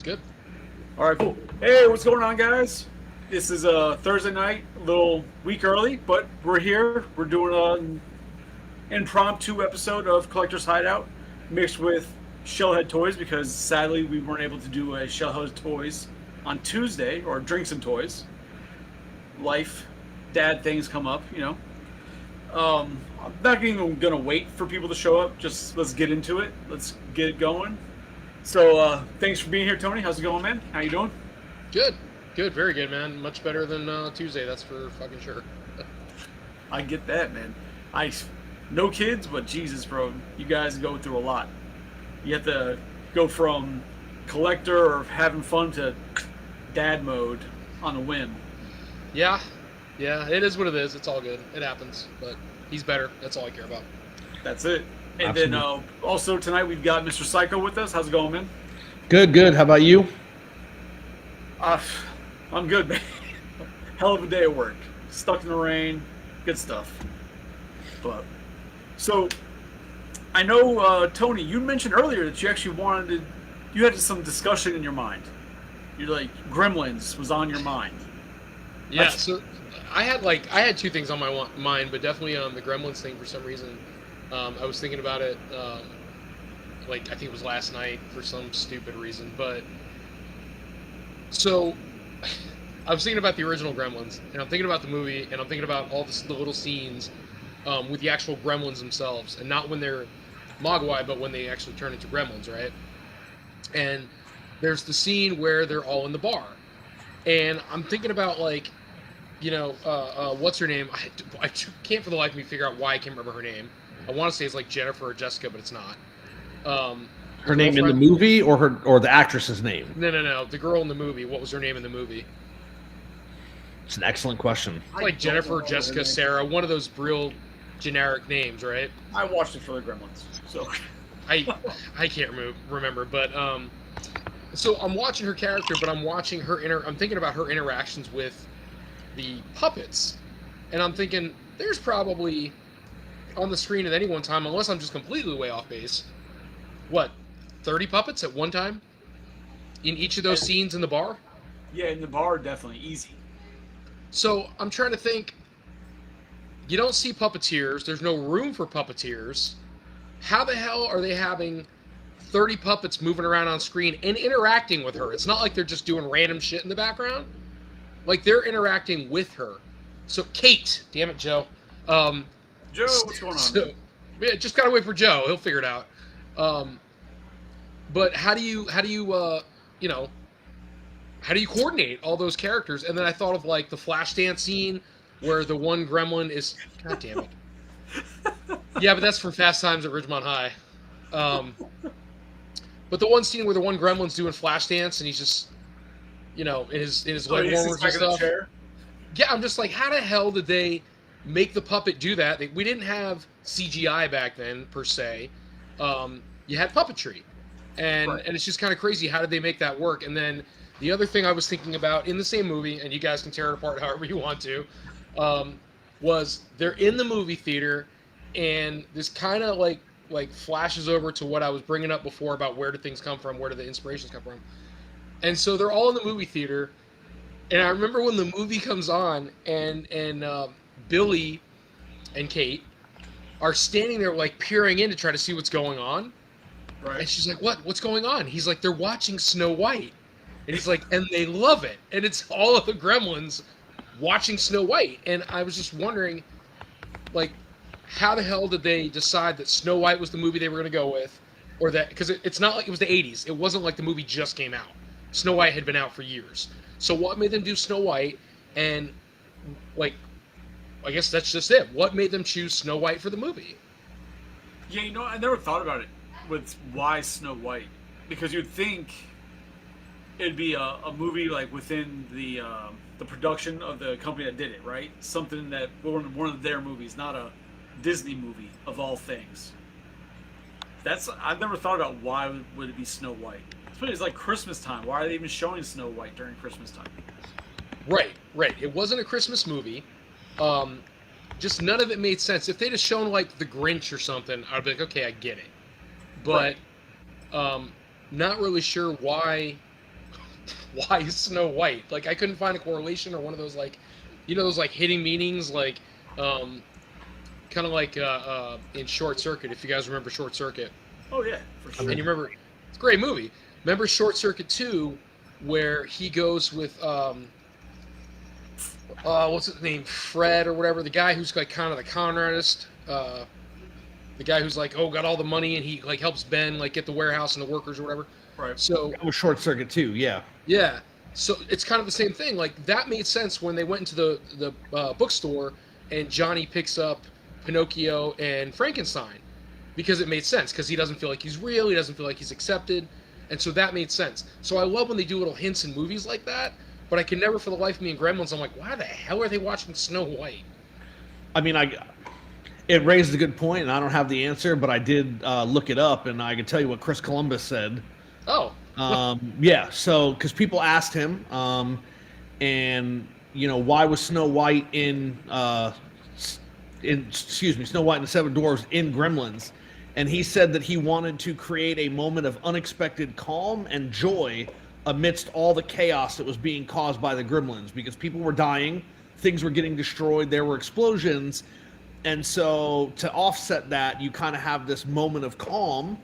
Good. All right, cool. Hey, what's going on, guys? This is Thursday night, a little week early, but we're here. We're doing an impromptu episode of Collector's Hideout mixed with Shellhead Toys because sadly we weren't able to do a Shellhead Toys on Tuesday or Drinks and Toys. Life, dad things come up, you know. I'm not even gonna wait for people to show up. Just let's get into it. Let's get it going. So thanks for being here, Tony. How's it going, man? How you doing? Good. Good. Very good, man. Much better than Tuesday. That's for fucking sure. I get that, man. I no kids, but Jesus, bro, you guys go through a lot. You have to go from collector or having fun to dad mode on a whim. Yeah. Yeah. It is what it is. It's all good. It happens. But he's better. That's all I care about. That's it. And Absolutely. then also tonight we've got Mr. Psycho with us. How's it going, man? Good. How about you? I'm good, man. Hell of a day at work. Stuck in the rain. Good stuff. But so I know Tony, you mentioned earlier that you actually you had some discussion in your mind. You're like Gremlins was on your mind. Yeah. So I had two things on my mind, but definitely the Gremlins thing for some reason. I was thinking about it, I think it was last night for some stupid reason. But so I was thinking about the original Gremlins, and I'm thinking about the movie, and I'm thinking about all the little scenes with the actual Gremlins themselves, and not when they're Mogwai, but when they actually turn into Gremlins, right? And there's the scene where they're all in the bar, and I'm thinking about what's her name? I can't for the life of me figure out why I can't remember her name. I want to say it's like Jennifer or Jessica, but it's not. Her name in the movie or the actress's name? No. The girl in the movie. What was her name in the movie? It's an excellent question. It's like Jennifer, Jessica, Sarah, one of those real generic names, right? I watched it for the Gremlins, so I can't remember, but so I'm watching her character, but I'm watching I'm thinking about her interactions with the puppets, and I'm thinking there's probably on the screen at any one time, unless I'm just completely way off base, 30 puppets at one time in each of those scenes in the bar? Yeah, in the bar, definitely easy. So I'm trying to think. You don't see puppeteers. There's no room for puppeteers. How the hell are they having 30 puppets moving around on screen and interacting with her? It's not like they're just doing random shit in the background. Like, they're interacting with her. So, Kate. Damn it, Joe. Joe, what's going on? So, yeah, just gotta wait for Joe. He'll figure it out. But how do you coordinate all those characters? And then I thought of the Flashdance scene where the one gremlin is, god damn it. Yeah, but that's from Fast Times at Ridgemont High. But the one scene where the one gremlin's doing Flashdance and he's just, in his leg warmers and stuff. Yeah, I'm just like, how the hell did they make the puppet do that? We didn't have CGI back then, per se. You had puppetry. And it's just kind of crazy. How did they make that work? And then the other thing I was thinking about in the same movie, and you guys can tear it apart however you want to, was they're in the movie theater, and this kind of like flashes over to what I was bringing up before about where do things come from, where do the inspirations come from. And so they're all in the movie theater, and I remember when the movie comes on, and Billy and Kate are standing there peering in to try to see what's going on. Right. And she's like, what's going on? He's like, they're watching Snow White. And he's like, and they love it. And it's all of the gremlins watching Snow White. And I was just wondering, how the hell did they decide that Snow White was the movie they were going to go with? Or that, because it's not like it was the 80s. It wasn't like the movie just came out. Snow White had been out for years. So what made them do Snow White? And, I guess that's just it. What made them choose Snow White for the movie? Yeah, I never thought about it with why Snow White. Because you'd think it'd be a movie within the production of the company that did it, right? Something that one of their movies, not a Disney movie of all things. I've never thought about why would it be Snow White. It's like Christmas time. Why are they even showing Snow White during Christmas time? Right. It wasn't a Christmas movie. Just none of it made sense. If they'd have shown The Grinch or something, I'd be like, okay, I get it. But not really sure why why Snow White? Like, I couldn't find a correlation or one of those, like, those, like, hidden meanings, like, kind of like in Short Circuit, if you guys remember Short Circuit. Oh, yeah, for sure. And you remember, it's a great movie. Remember Short Circuit 2, where he goes with, what's his name, Fred or whatever, the guy who's, like, kind of the con artist, the guy who's, like, got all the money, and he, like, helps Ben, like, get the warehouse and the workers or whatever. Right. So that was Short Circuit too. Yeah. Yeah. So it's kind of the same thing. Like, that made sense when they went into the bookstore and Johnny picks up Pinocchio and Frankenstein, because it made sense, because he doesn't feel like he's real, he doesn't feel like he's accepted, and so that made sense. So I love when they do little hints in movies like that, but I can never for the life of me in Gremlins, I'm like, why the hell are they watching Snow White? I mean, it raised a good point, and I don't have the answer, but I did look it up, and I can tell you what Chris Columbus said. Oh. Yeah, so, because people asked him, and, why was Snow White Snow White and the Seven Dwarfs in Gremlins? And he said that he wanted to create a moment of unexpected calm and joy amidst all the chaos that was being caused by the Gremlins, because people were dying, things were getting destroyed, there were explosions. And so to offset that, you kind of have this moment of calm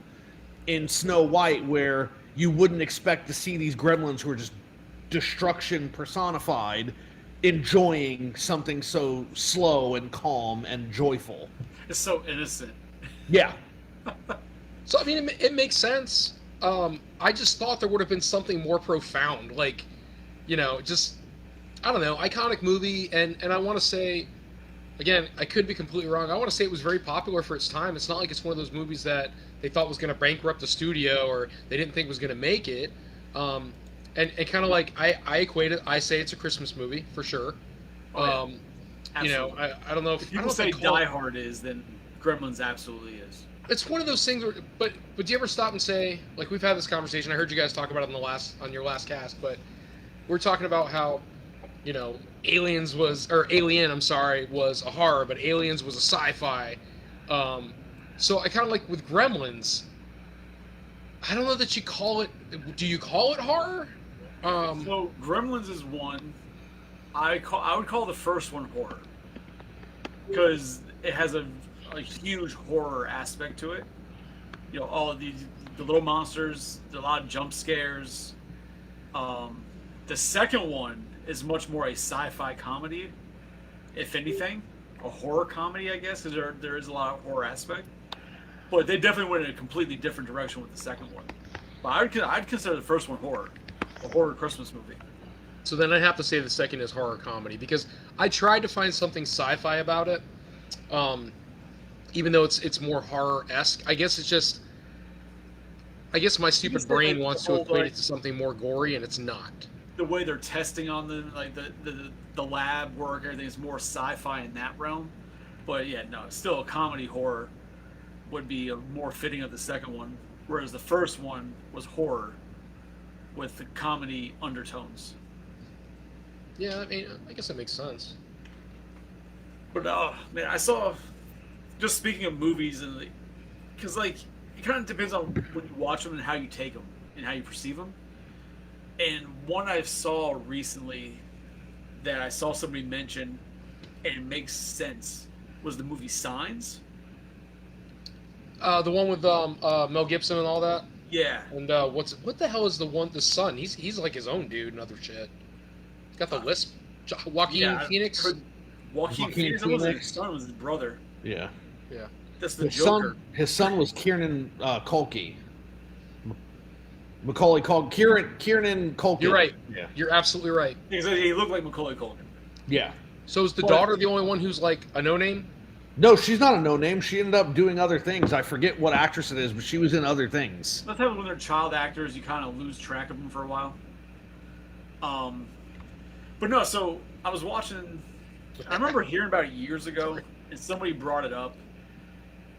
in Snow White where you wouldn't expect to see these gremlins who are just destruction personified enjoying something so slow and calm and joyful. It's so innocent. Yeah. So, I mean, it makes sense. I just thought there would have been something more profound. Like, just, I don't know, iconic movie. And I want to say, again, I could be completely wrong. I want to say it was very popular for its time. It's not like it's one of those movies that they thought was going to bankrupt the studio or they didn't think was going to make it. And kind of like, I equate it, I say it's a Christmas movie, for sure. Oh, yeah. I don't know if... If people say Die Hard is, then Gremlins absolutely is. It's one of those things where... But do you ever stop and say... Like, we've had this conversation, I heard you guys talk about it on your last cast, but we're talking about how... Alien was a horror, but Aliens was a sci-fi. So I kind of like with Gremlins, I don't know that you call it... Do you call it horror? So Gremlins is one. I would call the first one horror, because it has a huge horror aspect to it. All of the little monsters, a lot of jump scares. The second one is much more a sci-fi comedy, if anything, a horror comedy, I guess, because there is a lot of horror aspect. But they definitely went in a completely different direction with the second one. But I'd consider the first one horror, a horror Christmas movie. So then I'd have to say the second is horror comedy, because I tried to find something sci-fi about it, even though it's more horror-esque. I guess my stupid brain wants to equate it to something more gory, and it's not. The way they're testing on them, like the lab work, everything is more sci-fi in that realm. But yeah, no, still a comedy horror would be more fitting of the second one, whereas the first one was horror with the comedy undertones. Yeah, I mean, I guess that makes sense. But man, I saw. Just speaking of movies, and because it kind of depends on when you watch them and how you take them and how you perceive them. And one I saw recently that I saw somebody mention, and it makes sense, was the movie Signs. The one with Mel Gibson and all that. Yeah. And what the hell is the son? He's like his own dude and other shit. He's got the lisp. Joaquin Phoenix. Joaquin Phoenix was his son, was his brother. Yeah. Yeah. That's the Joker. His son was Kieran Culkin. Macaulay Culkin. Kieran Culkin. You're right. Yeah. You're absolutely right. He looked like Macaulay Culkin. Yeah. So is the daughter the only one who's like a no-name? No, she's not a no-name. She ended up doing other things. I forget what actress it is, but she was in other things. That's how when they're child actors, you kind of lose track of them for a while. But no, so I was watching... I remember hearing about it years ago, and somebody brought it up.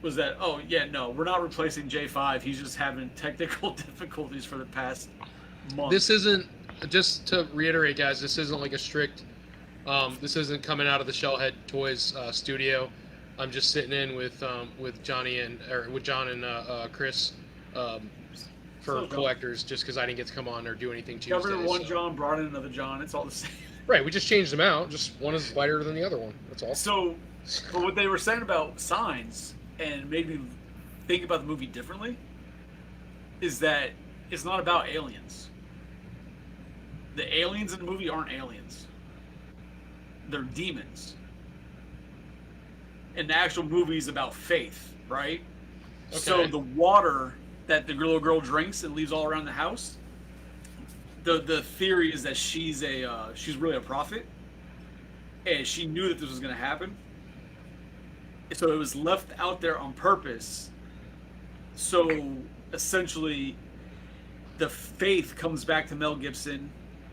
Was that, we're not replacing J5. He's just having technical difficulties for the past month. This isn't, just to reiterate, guys, this isn't like a strict, this isn't coming out of the Shellhead Toys studio. I'm just sitting in with John and Chris. for collectors, just because I didn't get to come on or do anything Tuesday. Covered one John, brought in another John. It's all the same. Right, we just changed them out. Just one is lighter than the other one. That's all. So, but what they were saying about Signs and made me think about the movie differently is that it's not about aliens. The aliens in the movie aren't aliens. They're demons. And the actual movie is about faith, right? Okay. So the water that the little girl drinks and leaves all around the house, the theory is that she's really a prophet, and she knew that this was going to happen. So it was left out there on purpose. So essentially, the faith comes back to Mel Gibson,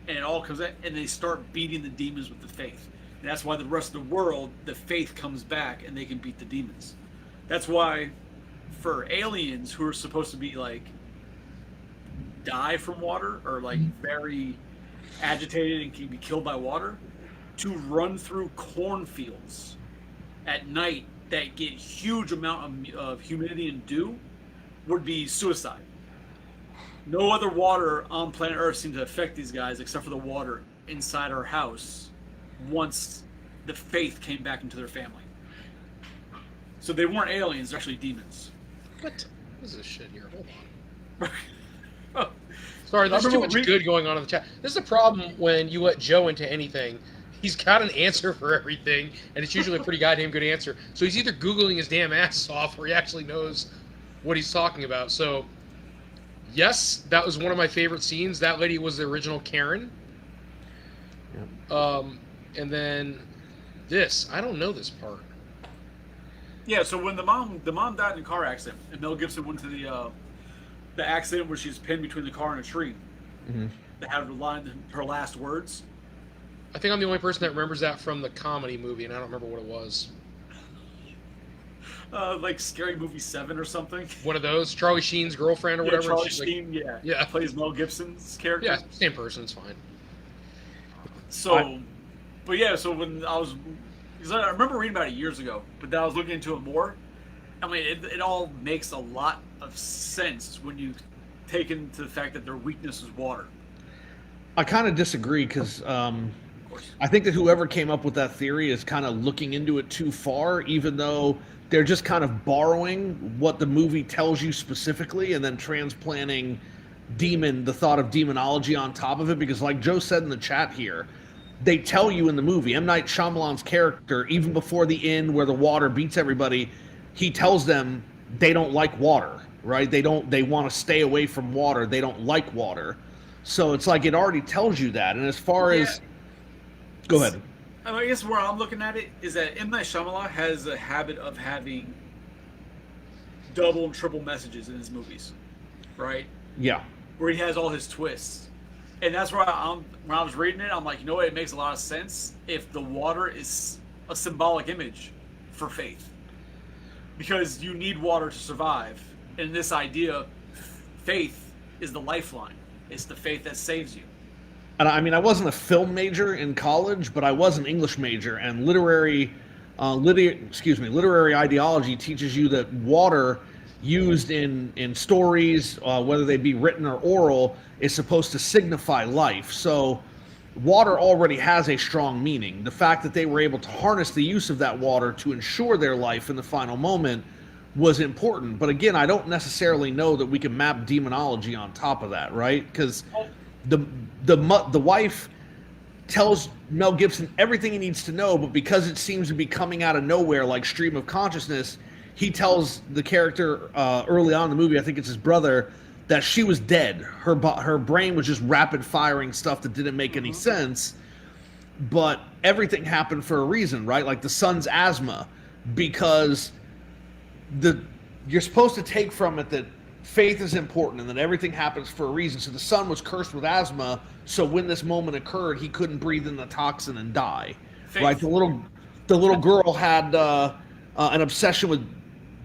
and it all comes out, and they start beating the demons with the faith. And that's why the rest of the world, the faith comes back, and they can beat the demons. That's why, for aliens who are supposed to be like die from water or like very agitated and can be killed by water, to run through cornfields at night that get huge amount of humidity and dew would be suicide. No other water on planet Earth seems to affect these guys except for the water inside our house once the faith came back into their family. So they weren't aliens, they're actually demons. What is this shit here? Hold on. Sorry, there's too much good going on in the chat. This is a problem when you let Joe into anything. He's got an answer for everything, and it's usually a pretty goddamn good answer. So he's either Googling his damn ass off or he actually knows what he's talking about. So, yes, that was one of my favorite scenes. That lady was the original Karen. Yep. And then this. I don't know this part. Yeah, so when the mom died in a car accident, and Mel Gibson went to the accident where she's pinned between the car and a tree, that had her last words. I think I'm the only person that remembers that from the comedy movie, and I don't remember what it was. Like Scary Movie 7 or something. One of those. Charlie Sheen's girlfriend or whatever. Charlie Sheen, yeah. Plays Mel Gibson's character. Yeah, same person, it's fine. So, so when because I remember reading about it years ago, but then I was looking into it more. I mean, it all makes a lot of sense when you take into the fact that their weakness is water. I kind of disagree because I think that whoever came up with that theory is kind of looking into it too far, even though they're just kind of borrowing what the movie tells you specifically and then transplanting the thought of demonology on top of it. Because like Joe said in the chat here, they tell you in the movie, M. Night Shyamalan's character, even before the end where the water beats everybody, he tells them they don't like water, right? They want to stay away from water. They don't like water. So it's like it already tells you that. And as far as... Go ahead. I guess where I'm looking at it is that M. Night Shyamalan has a habit of having double and triple messages in his movies, right? Yeah. Where he has all his twists. And that's where when I was reading it, I'm like, you know what? It makes a lot of sense if the water is a symbolic image for faith. Because you need water to survive. And this idea, faith is the lifeline. It's the faith that saves you. And I mean, I wasn't a film major in college, but I was an English major, and literary ideology teaches you that water used in stories, whether they be written or oral, is supposed to signify life. So water already has a strong meaning. The fact that they were able to harness the use of that water to ensure their life in the final moment was important. But again, I don't necessarily know that we can map demonology on top of that, right? Because the wife tells Mel Gibson everything he needs to know, but because it seems to be coming out of nowhere like stream of consciousness, he tells the character early on in the movie, I think it's his brother, that she was dead. Her brain was just rapid firing stuff that didn't make any sense, but everything happened for a reason, right? Like the son's asthma, because you're supposed to take from it that faith is important and that everything happens for a reason. So the son was cursed with asthma, so when this moment occurred, he couldn't breathe in the toxin and die. Faith. Right? The little girl had an obsession with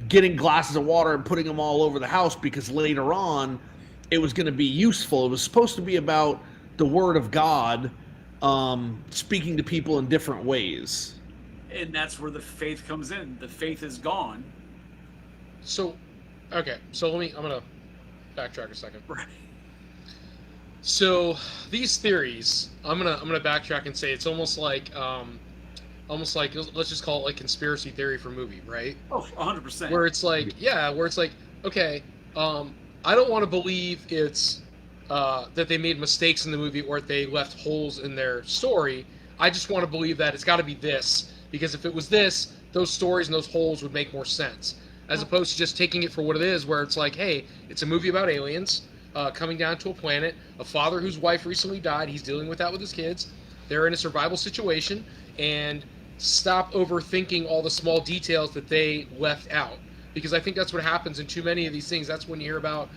getting glasses of water and putting them all over the house because later on it was going to be useful. It was supposed to be about the word of God speaking to people in different ways. And that's where the faith comes in. The faith is gone. So, okay. So I'm going to backtrack a second. Right. So these theories, I'm gonna backtrack and say it's almost like let's just call it like conspiracy theory for movie, right? Oh, 100%. Where it's like, okay, I don't want to believe it's that they made mistakes in the movie or they left holes in their story. I just want to believe that it's got to be this, because if it was this, those stories and those holes would make more sense, as opposed to just taking it for what it is, where it's like, hey, it's a movie about aliens coming down to a planet, a father whose wife recently died, he's dealing with that with his kids, they're in a survival situation, and stop overthinking all the small details that they left out. Because I think that's what happens in too many of these things. That's when you hear about,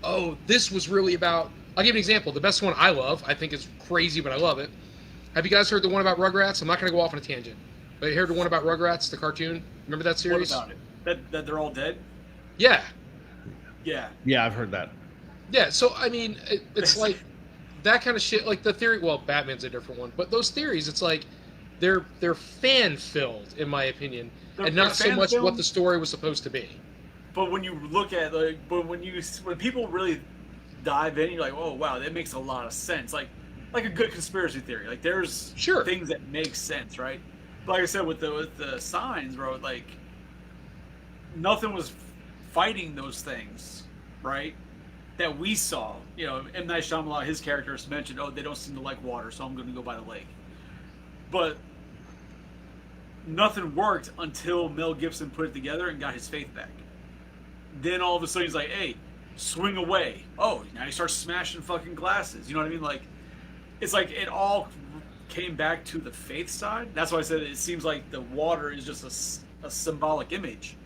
oh, this was really about... I'll give you an example. The best one I love, I think it's crazy, but I love it. Have you guys heard the one about Rugrats? I'm not going to go off on a tangent. But you heard the one about Rugrats, the cartoon? Remember that series? What about it? That they're all dead? Yeah. Yeah. Yeah, I've heard that. Yeah, so, I mean, it's like that kind of shit. Like the theory... Well, Batman's a different one. But those theories, it's like they're fan-filled, in my opinion. And not so much what the story was supposed to be. But when you look at, like, when people really dive in, you're like, oh, wow, that makes a lot of sense. Like a good conspiracy theory. Like, there's things that make sense, right? But like I said, with the signs, bro, like, nothing was fighting those things, right? That we saw. You know, M. Night Shyamalan, his characters mentioned, oh, they don't seem to like water, so I'm going to go by the lake. But nothing worked until Mel Gibson put it together and got his faith back. Then all of a sudden he's like, hey, swing away. Oh, now he starts smashing fucking glasses. You know what I mean? Like, it's like it all came back to the faith side. That's why I said it seems like the water is just a symbolic image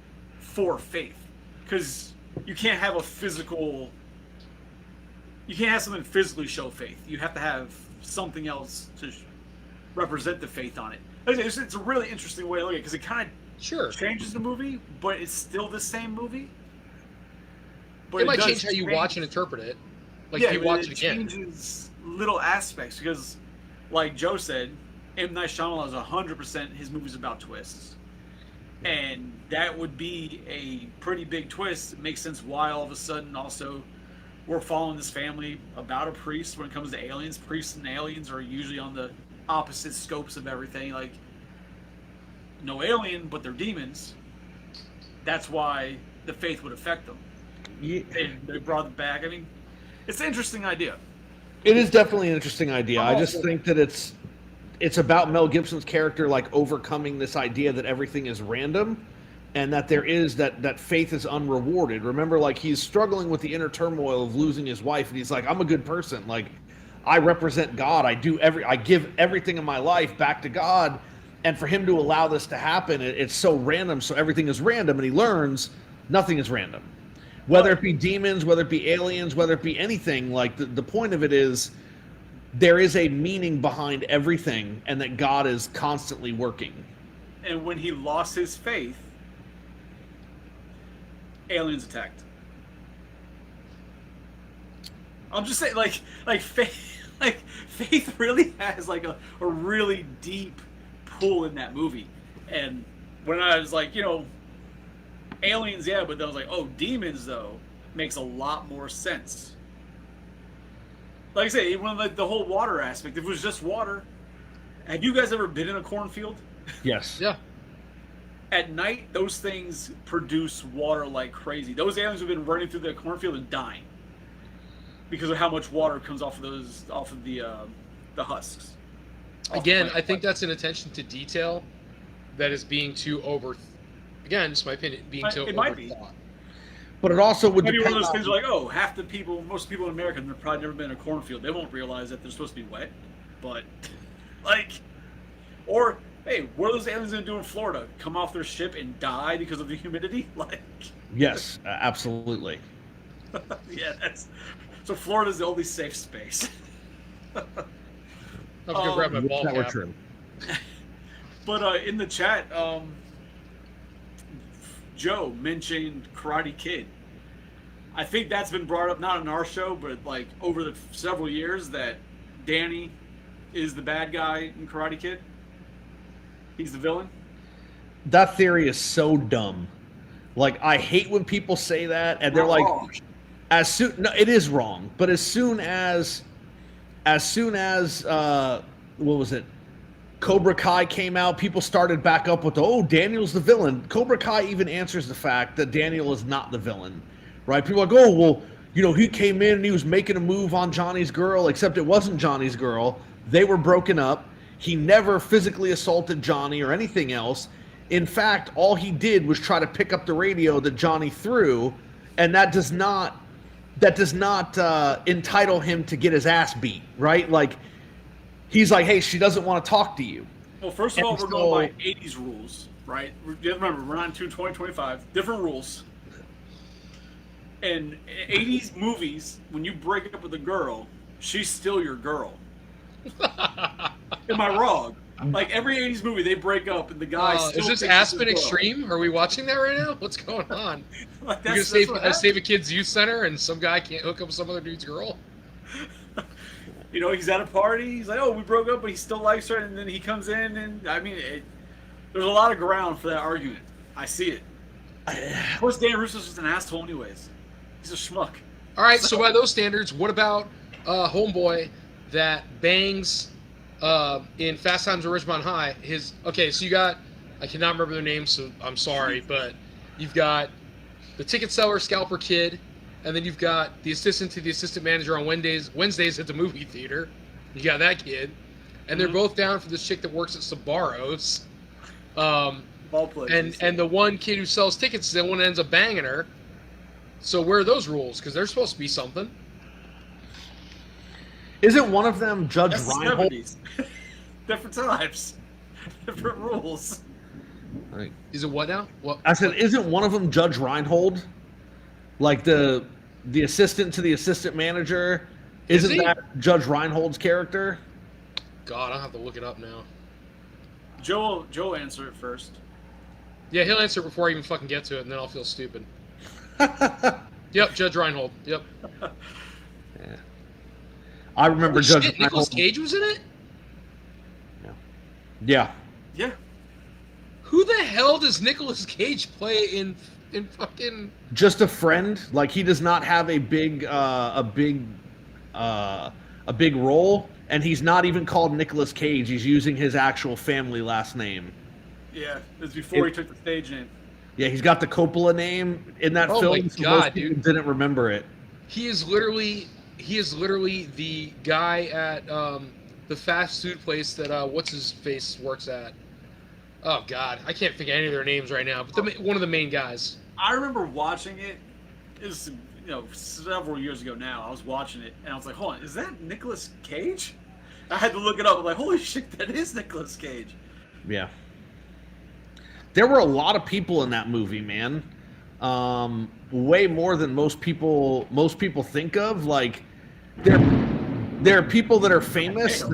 for faith. Because you can't have a physical... You can't have something physically show faith. You have to have something else to represent the faith on it. It's a really interesting way to look at it, because it kind of changes the movie, but it's still the same movie. But it might change how you watch and interpret it. Like, if you watch it again. It changes little aspects, because, like Joe said, M. Night Shyamalan is 100% his movie's about twists. And that would be a pretty big twist. It makes sense why all of a sudden also we're following this family about a priest when it comes to aliens. Priests and aliens are usually on the opposite scopes of everything. Like, no alien, but they're demons. That's why the faith would affect them. Yeah. They brought it back. I mean, it's an interesting idea. It is definitely an interesting idea. I just think that it's about Mel Gibson's character, like, overcoming this idea that everything is random and that there is that faith is unrewarded. Remember, like, he's struggling with the inner turmoil of losing his wife, and he's like, I'm a good person. Like, I represent God. I give everything in my life back to God. And for him to allow this to happen, it's so random. So everything is random, and he learns nothing is random. Whether it be demons, whether it be aliens, whether it be anything, like the point of it is there is a meaning behind everything, and that God is constantly working. And when he lost his faith, aliens attacked. I'm just saying, like faith really has like a really deep pull in that movie. And when I was like, aliens, yeah, but then I was like, oh, demons though makes a lot more sense. Like I say, even like the whole water aspect. If it was just water, have you guys ever been in a cornfield? Yes. Yeah. At night, those things produce water like crazy. Those aliens have been running through the cornfield and dying because of how much water comes off of the husks. Again, I think that's an attention to detail that is being too over. Again, just my opinion, being too it might be. But it also would maybe one of those things like, oh, most people in America have probably never been in a cornfield. They won't realize that they're supposed to be wet. But, or, hey, what are those aliens going to do in Florida? Come off their ship and die because of the humidity? Yes, absolutely. Yeah, so Florida's the only safe space. I'm gonna grab my ball cap. True. But in the chat, Joe mentioned Karate Kid. I think that's been brought up not on our show, but like over the several years that Danny is the bad guy in Karate Kid. He's the villain. That theory is so dumb. Like, I hate when people say that, and they're like, No, it is wrong, but as soon as what was it? Cobra Kai came out, people started back up with, oh, Daniel's the villain. Cobra Kai even answers the fact that Daniel is not the villain, right? People are like, oh, well, he came in and he was making a move on Johnny's girl, except it wasn't Johnny's girl. They were broken up. He never physically assaulted Johnny or anything else. In fact, all he did was try to pick up the radio that Johnny threw, and that does not entitle him to get his ass beat, right? Like, he's like, hey, she doesn't want to talk to you. Well, first of all, we're going by 80s rules, right? Remember, we're not in 2025. Different rules. In 80s movies, when you break up with a girl, she's still your girl. Am I wrong? Like, every 80s movie, they break up and the guy still is this Aspen Extreme? Are we watching that right now? What's going on? Like, You're going to save a kid's youth center and some guy can't hook up with some other dude's girl? He's at a party. He's like, oh, we broke up, but he still likes her. And then he comes in. And, I mean, there's a lot of ground for that argument. I see it. Of course, Dan Russo's just an asshole anyways. He's a schmuck. All right, so by those standards, what about homeboy that bangs in Fast Times at Ridgemont High? So you got, I cannot remember their names, so I'm sorry, but you've got the ticket seller, scalper kid, and then you've got the assistant to the assistant manager on Wednesdays at the movie theater. You got that kid, and they're both down for this chick that works at Sbarro's. And the one kid who sells tickets is the one that ends up banging her. So where are those rules? Because they're supposed to be something. Isn't one of them Judge Reinhold? Different times, different rules. Right. Is it what now? What? I said, isn't one of them Judge Reinhold? Like the assistant to the assistant manager? Isn't that Judge Reinhold's character? God, I'll have to look it up now. Joe answer it first. Yeah, he'll answer it before I even fucking get to it, and then I'll feel stupid. Yep, Judge Reinhold. Yep. Yeah. I remember Judge Reinhold. Nicolas Cage was in it? Yeah. Yeah. Who the hell does Nicolas Cage play in fucking? Just a friend. Like, he does not have a big role, and he's not even called Nicolas Cage. He's using his actual family last name. Yeah, it was before he took the stage name. Yeah, he's got the Coppola name in that film. My God, dude! Didn't remember it. He is literally the guy at the fast food place that what's his face works at. Oh God, I can't think of any of their names right now. But one of the main guys. I remember watching it. It was several years ago now. I was watching it and I was like, hold on, is that Nicolas Cage? I had to look it up. I'm like, holy shit, that is Nicolas Cage. Yeah. There were a lot of people in that movie, man. Way more than most people think of. Like, there are people that are famous.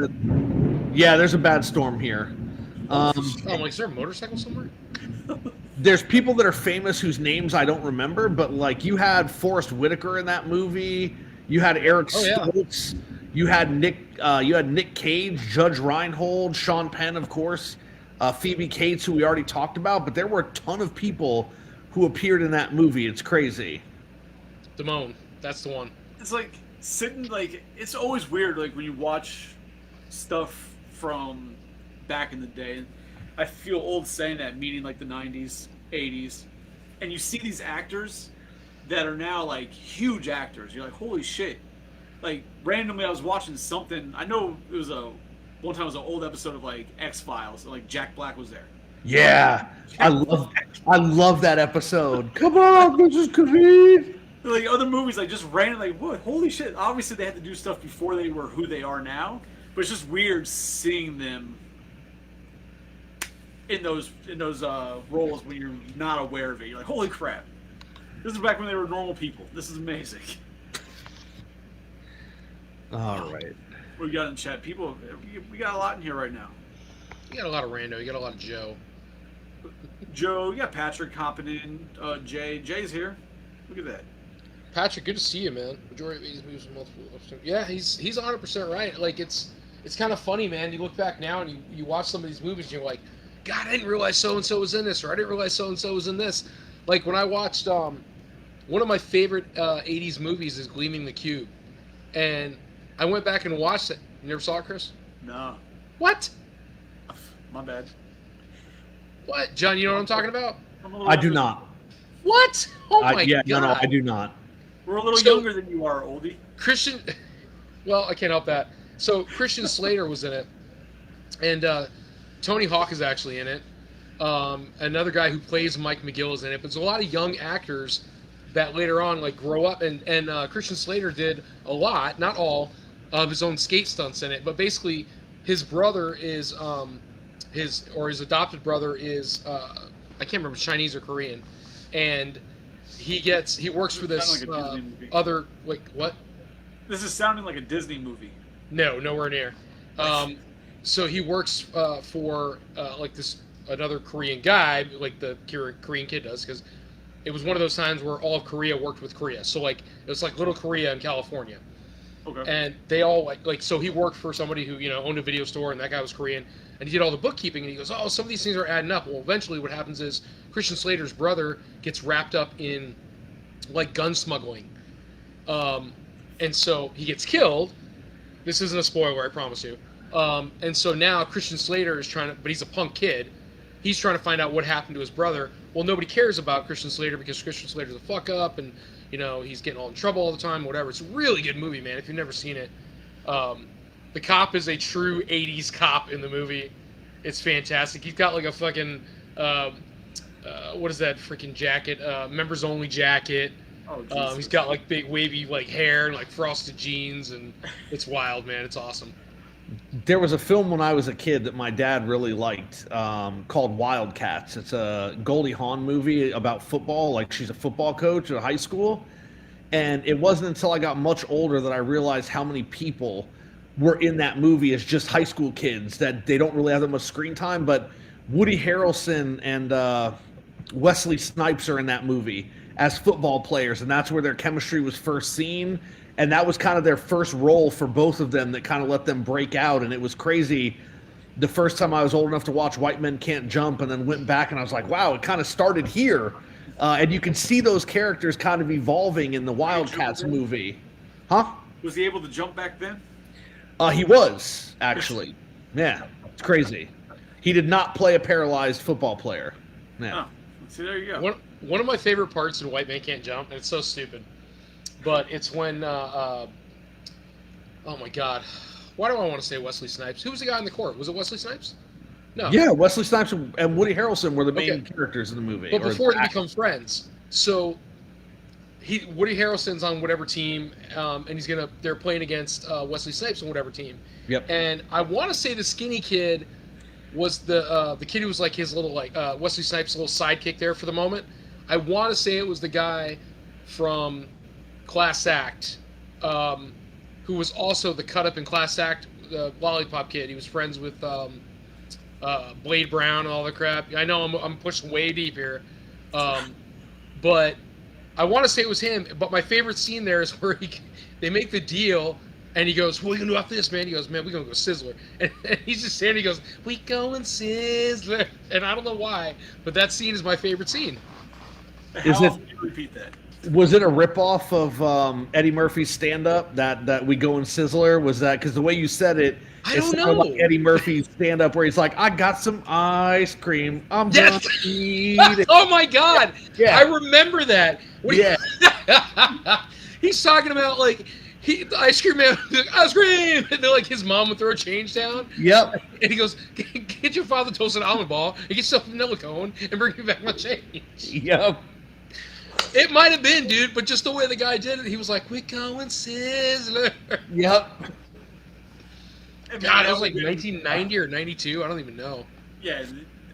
Yeah, there's a bad storm here. Is there a motorcycle somewhere? There's people that are famous whose names I don't remember, but like, you had Forrest Whitaker in that movie. You had Eric Stoltz. You had Nick Cage, Judge Reinhold, Sean Penn, of course. Phoebe Cates, who we already talked about, but there were a ton of people who appeared in that movie. It's crazy. Damone, that's the one. It's like it's always weird, like when you watch stuff from back in the day. I feel old saying that, meaning like the 90s, 80s, and you see these actors that are now like huge actors. You're like, holy shit! Like, randomly, I was watching something. I know it was one time it was an old episode of like X-Files, and like Jack Black was there. Yeah, I love that episode. Come on, this is Khabib. Like other movies, like just randomly, like, what? Holy shit! Obviously, they had to do stuff before they were who they are now, but it's just weird seeing them in those roles when you're not aware of it. You're like, holy crap! This is back when they were normal people. This is amazing. All right. What we got in chat? People, we got a lot in here right now. You got a lot of rando. You got a lot of Joe. Joe, you got Patrick hopping in. Jay. Jay's here. Look at that. Patrick, good to see you, man. Majority of these moves in multiple. Yeah, he's 100% right. Like, it's kind of funny, man. You look back now and you watch some of these movies and you're like, God, I didn't realize so and so was in this, or I didn't realize so and so was in this. Like when I watched one of my favorite 80s movies is Gleaming the Cube. And I went back and watched it. You never saw it, Chris? No. What? My bad. What? John, you know what I'm talking about? I do not. What? Oh my god. No, I do not. We're a little younger than you are, oldie. Christian, well, I can't help that. So Christian Slater was in it, and Tony Hawk is actually in it. Another guy who plays Mike McGill is in it. But there's a lot of young actors that later on like grow up, and Christian Slater did a lot, not all, of his own skate stunts in it. But basically, his brother is his adopted brother is I can't remember, Chinese or Korean, and he works for this other, like, what? This is sounding like a Disney movie. No, nowhere near. So he works for like this another Korean guy, like the Korean kid does, because it was one of those times where all of Korea worked with Korea. So like it was like Little Korea in California. Okay. And they all like so he worked for somebody who owned a video store, and that guy was Korean, and he did all the bookkeeping, and he goes, oh, some of these things are adding up. Well, eventually what happens is Christian Slater's brother gets wrapped up in like gun smuggling, and so he gets killed. This isn't a spoiler, I promise you. And so now Christian Slater is trying to, but he's a punk kid. He's trying to find out what happened to his brother. Well, nobody cares about Christian Slater because Christian Slater's a fuck up, and he's getting all in trouble all the time, whatever. It's a really good movie, man. If you've never seen it, the cop is a true '80s cop in the movie. It's fantastic. He's got like a fucking what is that freaking jacket? Members only jacket. Oh, he's got like big wavy like hair and like frosted jeans, and it's wild, man. It's awesome. There was a film when I was a kid that my dad really liked called Wildcats. It's a Goldie Hawn movie about football. Like, she's a football coach at a high school. And it wasn't until I got much older that I realized how many people were in that movie as just high school kids, that they don't really have that much screen time. But Woody Harrelson and Wesley Snipes are in that movie as football players, and that's where their chemistry was first seen. And that was kind of their first role for both of them that kind of let them break out. And it was crazy. The first time I was old enough to watch White Men Can't Jump, and then went back and I was like, wow, it kind of started here. And you can see those characters kind of evolving in the Wildcats movie. Huh? Was he able to jump back then? He was, actually. Yeah, it's crazy. He did not play a paralyzed football player. Yeah. Oh, see, there you go. One of my favorite parts in White Man Can't Jump, and it's so stupid, but it's when, oh my god, why do I want to say Wesley Snipes? Who was the guy in the court? Was it Wesley Snipes? No. Yeah, Wesley Snipes and Woody Harrelson were the main characters in the movie. But before they become friends, so Woody Harrelson's on whatever team, and they're playing against Wesley Snipes on whatever team. Yep. And I want to say the skinny kid was the kid who was like his little Wesley Snipes' little sidekick there for the moment. I want to say it was the guy from Class Act, who was also the cut up in Class Act, the lollipop kid. He was friends with Blade Brown and all the crap. I know I'm pushing way deep here, but I want to say it was him. But my favorite scene there is where they make the deal, and he goes, "What are you gonna do after this, man?" He goes, "Man, we're gonna go Sizzler," and he's just standing. He goes, "We going Sizzler," and I don't know why, but that scene is my favorite scene. Is it? Repeat that. Was it a ripoff of Eddie Murphy's stand-up that we go in Sizzler? Was that because the way you said it? I don't know. Like Eddie Murphy's stand-up where he's like, "I got some ice cream. I'm gonna eat it." Oh my god! Yeah, I remember that. Yeah. He's talking about like the ice cream man, ice cream, and then like his mom would throw a change down. Yep. And he goes, "Get your father toasted almond ball and get yourself a vanilla cone and bring me back my change." Yep. It might have been, dude, but just the way the guy did it, he was like, "We're going Sizzler." Yep. God, it was like 1990 or 92. I don't even know. Yeah,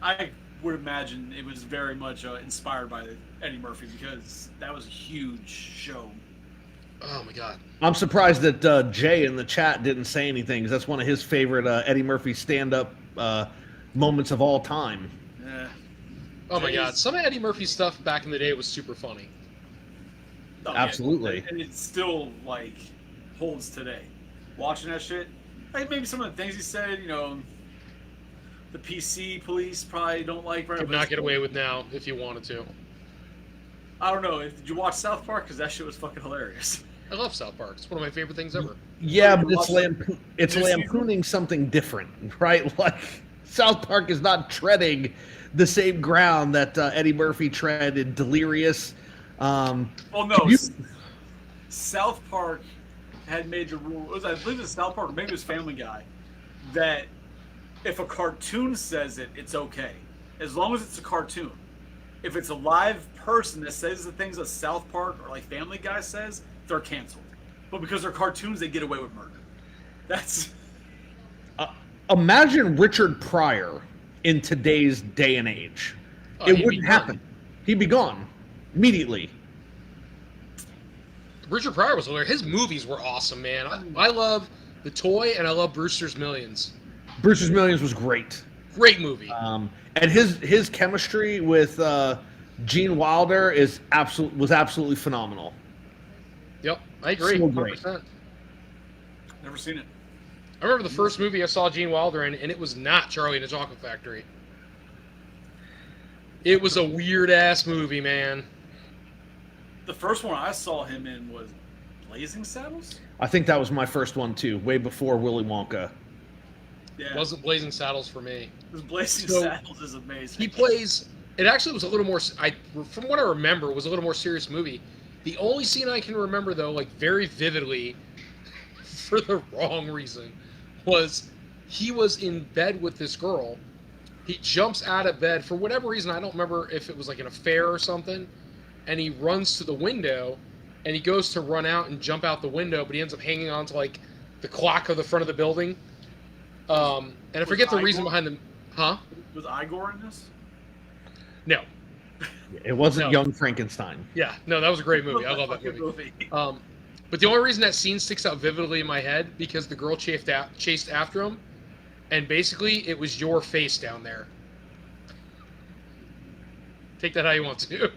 I would imagine it was very much inspired by Eddie Murphy because that was a huge show. Oh my god. I'm surprised that Jay in the chat didn't say anything because that's one of his favorite Eddie Murphy stand-up moments of all time. Yeah. Oh my god, some of Eddie Murphy's stuff back in the day was super funny. Oh, absolutely. Yeah. And it still like holds today. Watching that shit, like maybe some of the things he said, the PC police probably don't like. Could not get away with now if you wanted to. I don't know. Did you watch South Park? Because that shit was fucking hilarious. I love South Park. It's one of my favorite things ever. Yeah, but it's lampooning something different, right? Like South Park is not treading the same ground that Eddie Murphy tread in Delirious. Well, no. South Park had major rules. I believe it was South Park, or maybe it was Family Guy, that if a cartoon says it, it's okay. As long as it's a cartoon. If it's a live person that says the things that South Park or like Family Guy says, they're canceled. But because they're cartoons, they get away with murder. That's... Imagine Richard Pryor in today's day and age. It wouldn't happen. He'd be gone immediately. Richard Pryor was hilarious. His movies were awesome, man. I love The Toy, and I love Brewster's Millions. Brewster's Millions was great. Great movie. And his chemistry with Gene Wilder was absolutely phenomenal. Yep, I agree. So great. 100%. Never seen it. I remember the first movie I saw Gene Wilder in, and it was not Charlie and the Chocolate Factory. It was a weird-ass movie, man. The first one I saw him in was Blazing Saddles? I think that was my first one, too, way before Willy Wonka. Yeah. It wasn't Blazing Saddles for me. Blazing Saddles is amazing. He plays... It actually was a little more... from what I remember, it was a little more serious movie. The only scene I can remember, though, like very vividly, for the wrong reason, was he was in bed with this girl. He jumps out of bed for whatever reason. I don't remember if it was like an affair or something. And he runs to the window, and he goes to run out and jump out the window, but he ends up hanging on to like the clock of the front of the building. And I forget the reason behind the... Huh? Was Igor in this? No. It wasn't Young Frankenstein. Yeah, no, that was a great movie. I love that movie. But the only reason that scene sticks out vividly in my head, because the girl chased after him, and basically it was your face down there. Take that how you want to.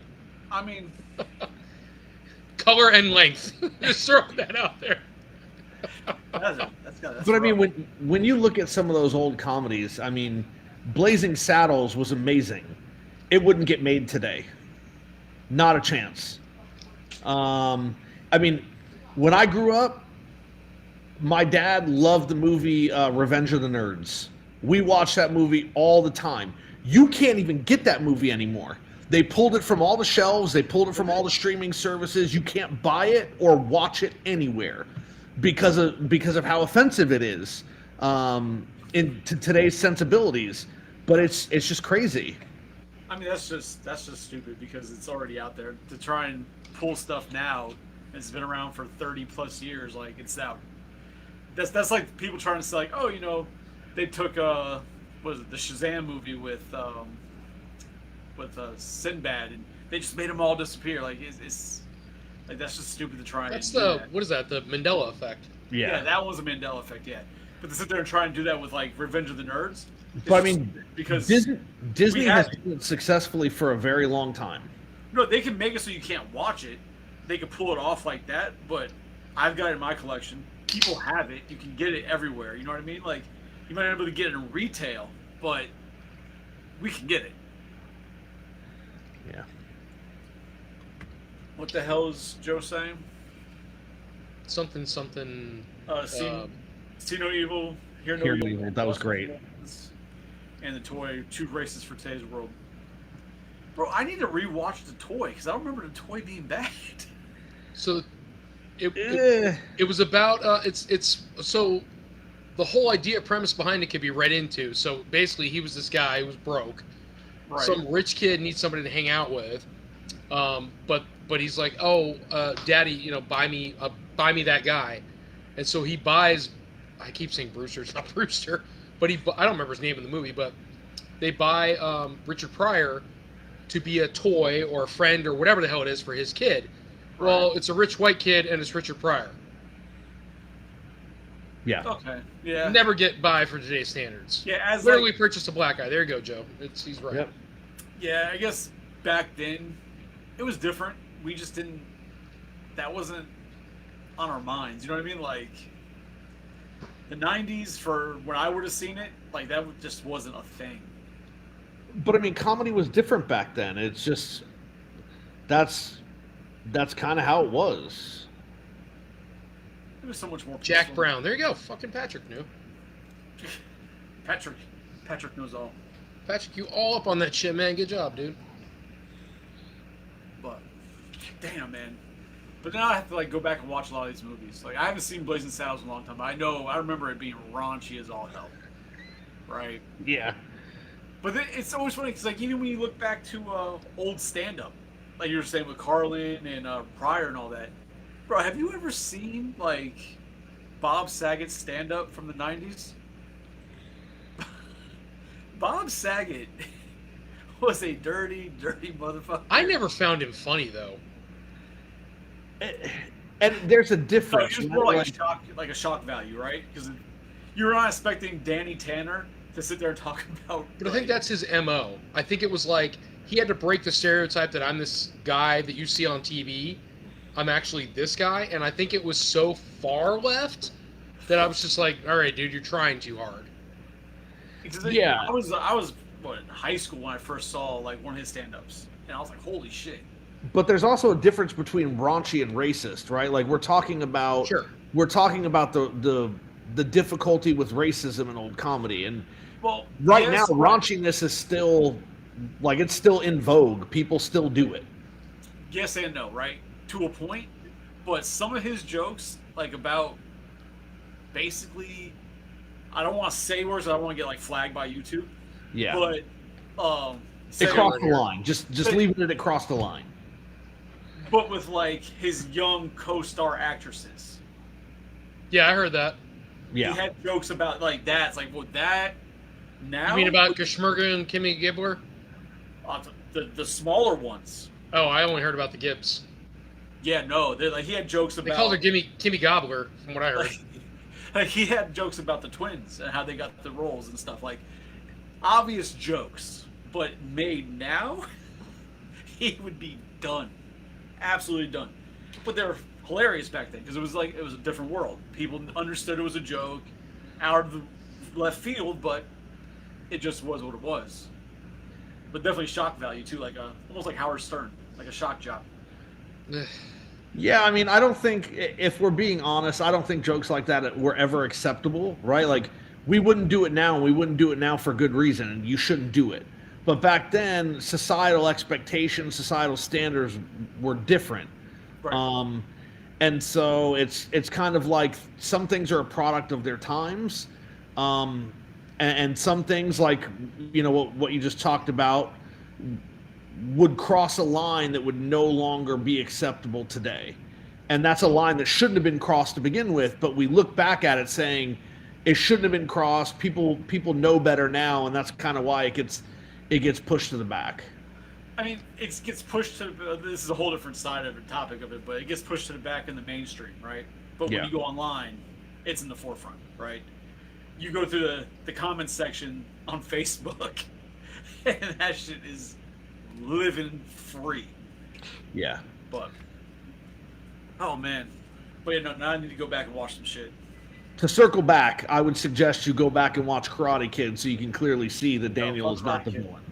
I mean... Color and length. Just throwing that out there. But I mean, when you look at some of those old comedies, I mean, Blazing Saddles was amazing. It wouldn't get made today. Not a chance. I mean, when I grew up, my dad loved the movie Revenge of the Nerds. We watched that movie all the time. You can't even get that movie anymore. They pulled it from all the shelves. They pulled it from all the streaming services. You can't buy it or watch it anywhere because of how offensive it is in today's sensibilities. But it's just crazy. I mean, that's just stupid because it's already out there. To try and pull stuff now, it's been around for 30 plus years. Like, it's out. That's like people trying to say, like, oh, you know, they took the Shazam movie with Sinbad, and they just made them all disappear. Like, it's like, that's just stupid to try. That's and do that. What is that? The Mandela effect. Yeah, that was a Mandela effect. Yeah, but to sit there and try and do that with like Revenge of the Nerds. But I mean, because Disney has done it successfully for a very long time. No, they can make it so you can't watch it. They can pull it off like that, but I've got it in my collection. People have it. You can get it everywhere. You know what I mean? Like, you might not be able to get it in retail, but we can get it. Yeah. What the hell is Joe saying? Something. See no evil, hear no evil. That was great. And The Toy, Two Races for Today's World. Bro, I need to rewatch The Toy because I don't remember The Toy being bad. So, it was about it's so the whole idea premise behind it could be read into. So basically, he was this guy who was broke. Right. Some rich kid needs somebody to hang out with, but he's like, oh, Daddy, you know, buy me that guy, and so he buys. I keep saying Brewster, it's not Brewster, but I don't remember his name in the movie, but they buy Richard Pryor to be a toy or a friend or whatever the hell it is for his kid. Right. Well, it's a rich white kid and it's Richard Pryor. Yeah. Okay. Yeah. Never get by for today's standards. Yeah. As literally purchased a black guy. There you go, Joe. He's right. Yep. Yeah, I guess back then it was different. We just didn't. That wasn't on our minds. You know what I mean? Like the '90s, for when I would have seen it, like that just wasn't a thing. But I mean, comedy was different back then. It's just that's kind of how it was. It was so much more. Jack Brown. There you go. Fucking Patrick knew. Patrick knows all. Patrick, you all up on that shit, man. Good job, dude. But damn, man. But now I have to like go back and watch a lot of these movies. Like I haven't seen Blazing Saddles in a long time. But I remember it being raunchy as all hell. Right? Yeah. But it's always funny because like even when you look back to old stand-up, like you were saying with Carlin and Pryor and all that, bro, have you ever seen like Bob Saget's stand-up from the 90s? Bob Saget was a dirty motherfucker. I never found him funny though. And there's a difference. No, he was more like a shock value, right? Because you're not expecting Danny Tanner to sit there and talk about. But I think that's his MO. I think it was like he had to break the stereotype that I'm this guy that you see on TV. I'm actually this guy, and I think it was so far left that I was just like, all right, dude, you're trying too hard. Yeah, I was in high school when I first saw like one of his stand-ups, and I was like, holy shit. But there's also a difference between raunchy and racist, right? Like we're talking about the difficulty with racism in old comedy, and now raunchiness is still like it's still in vogue. People still do it. Yes and no, right? To a point, but some of his jokes, like about basically. I don't want to say words. I don't want to get like flagged by YouTube. Yeah. But it crossed the line. Just leaving it across the line. But with like his young co-star actresses. Yeah, I heard that. Yeah. He had jokes about like that. It's like, well, that now. You mean about Geschmerga and Kimmy Gibbler? The smaller ones. Oh, I only heard about the Gibbs. Yeah, no. Like he had jokes about. They called her Kimmy Gobbler, from what I heard. Like he had jokes about the twins and how they got the roles and stuff. Like obvious jokes, but made now, he would be done, absolutely done. But they were hilarious back then because it was a different world. People understood it was a joke, out of the left field, but it just was what it was. But definitely shock value too, like almost like Howard Stern, like a shock job. Yeah, I mean, I don't think, if we're being honest, I don't think jokes like that were ever acceptable, right? Like, we wouldn't do it now, and we wouldn't do it now for good reason, and you shouldn't do it. But back then, societal expectations, societal standards were different. Right. And so it's kind of like some things are a product of their times, and some things, like, you know, what you just talked about, would cross a line that would no longer be acceptable today. And that's a line that shouldn't have been crossed to begin with, but we look back at it saying it shouldn't have been crossed. People know better now, and that's kind of why it gets pushed to the back. I mean, it gets pushed to, this is a whole different side of the topic of it, but it gets pushed to the back in the mainstream, right? But when you go online, it's in the forefront, right? You go through the comments section on Facebook, and that shit is living free. Yeah. But oh man. But yeah, no, now I need to go back and watch some shit. To circle back, I would suggest you go back and watch Karate Kid so you can clearly see that Daniel is not the villain.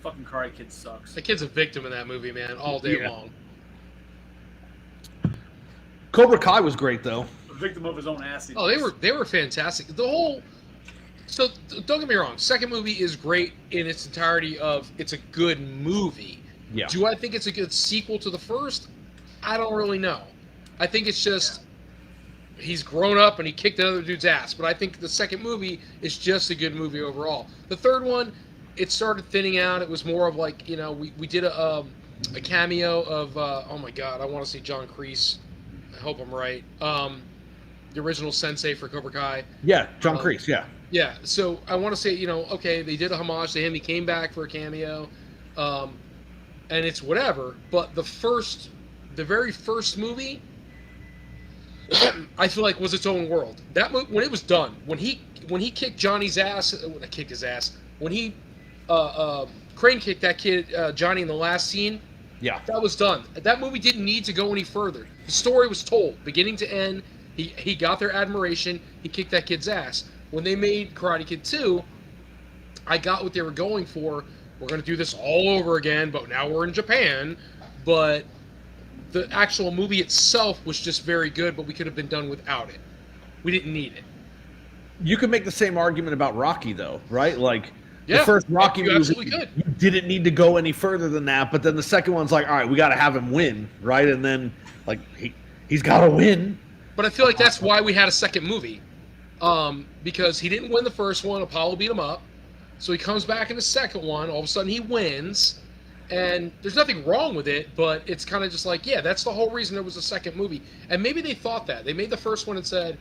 Fucking Karate Kid sucks. The kid's a victim in that movie, man, all day long. Cobra Kai was great though. A victim of his own ass. Oh, they were fantastic. So don't get me wrong. Second movie is great in its entirety. It's a good movie. Yeah. Do I think it's a good sequel to the first? I don't really know. I think it's just he's grown up and he kicked another dude's ass. But I think the second movie is just a good movie overall. The third one, it started thinning out. It was more of like, you know, we did a cameo of oh my god, I want to say John Kreese. I hope I'm right. The original sensei for Cobra Kai. Yeah, John Kreese. Yeah. Yeah, so I want to say, you know, okay, they did a homage to him. He came back for a cameo, and it's whatever. But the very first movie, I feel like was its own world. That when it was done, when he kicked Johnny's ass, kicked his ass. When he crane kicked that kid Johnny in the last scene. Yeah, that was done. That movie didn't need to go any further. The story was told, beginning to end. He got their admiration. He kicked that kid's ass. When they made Karate Kid 2, I got what they were going for. We're going to do this all over again, but now we're in Japan. but the actual movie itself was just very good, but we could have been done without it. We didn't need it. You could make the same argument about Rocky, though, right? Like, yeah, the first Rocky movie, you didn't need to go any further than that, but then the second one's like, all right, we got to have him win, right? And then, like, he's got to win. But I feel like that's why we had a second movie. Because he didn't win the first one, Apollo beat him up. So he comes back in the second one, all of a sudden he wins, and there's nothing wrong with it, but it's kind of just like, yeah, that's the whole reason there was a second movie. And maybe they thought that. They made the first one and said,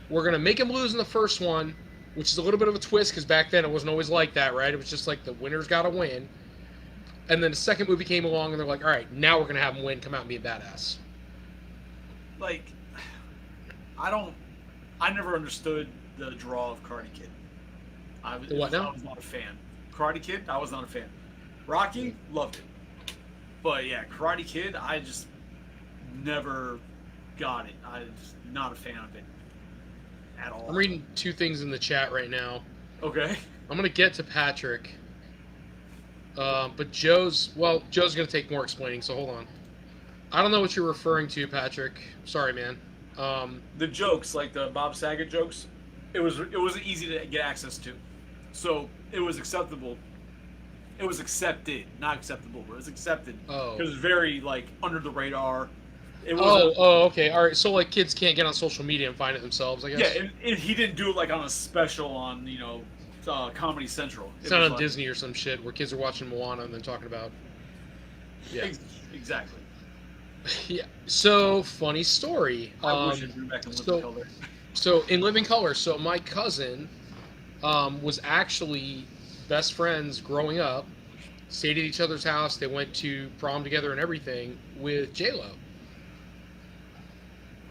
we're going to make him lose in the first one, which is a little bit of a twist, because back then it wasn't always like that, right? It was just like the winner's got to win. And then the second movie came along, and they're like, all right, now we're going to have him win, come out and be a badass. Like, I never understood the draw of Karate Kid. I was not a fan. Karate Kid, I was not a fan. Rocky, loved it. But yeah, Karate Kid, I just never got it. I was not a fan of it at all. I'm reading two things in the chat right now. Okay. I'm going to get to Patrick. But Joe's going to take more explaining, so hold on. I don't know what you're referring to, Patrick. Sorry, man. The jokes, like the Bob Saget jokes, it wasn't easy to get access to. So it was acceptable. It was accepted, not acceptable, but it was accepted. Oh. It was very, like, under the radar. Okay. All right. So, like, kids can't get on social media and find it themselves, I guess? Yeah, and he didn't do it, like, on a special on, Comedy Central. It's not on Disney or some shit where kids are watching Moana and then talking about... Yeah. Exactly. Yeah. So, funny story. I wish it drew back in Living Color. So, in Living Color, so my cousin was actually best friends growing up, stayed at each other's house, they went to prom together and everything with J-Lo.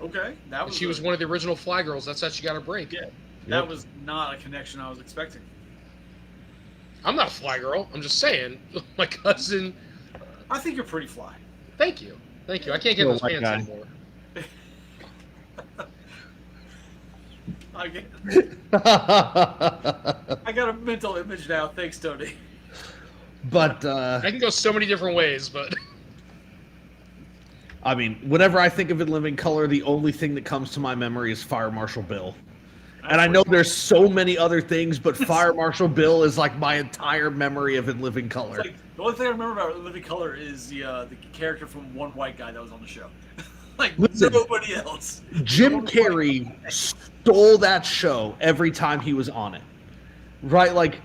Okay. She was one of the original Fly Girls. That's how she got her break. Yeah. That was not a connection I was expecting. I'm not a Fly Girl. I'm just saying. My cousin... I think you're pretty fly. Thank you. I can't get in those pants anymore. I got a mental image now. Thanks, Tony. But I can go so many different ways, but I mean, whenever I think of In Living Color, the only thing that comes to my memory is Fire Marshal Bill. And I know there's so many other things, but Fire Marshal Bill is like my entire memory of In Living Color. Like, the only thing I remember about In Living Color is the character from One White Guy that was on the show. Like, listen, nobody else. Jim Carrey stole that show every time he was on it. Right? Like,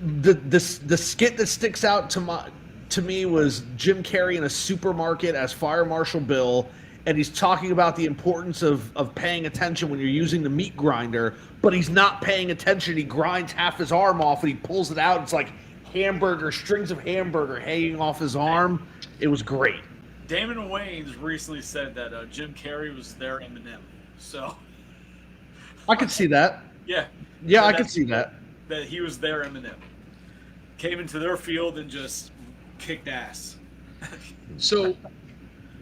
the skit that sticks out to me was Jim Carrey in a supermarket as Fire Marshal Bill, and he's talking about the importance of paying attention when you're using the meat grinder, but he's not paying attention. He grinds half his arm off and he pulls it out. It's like strings of hamburger hanging off his arm. It was great. Damon Wayans recently said that Jim Carrey was their Eminem. So I could see that. Yeah. Yeah, I could see that. That he was their Eminem. Came into their field and just kicked ass. So,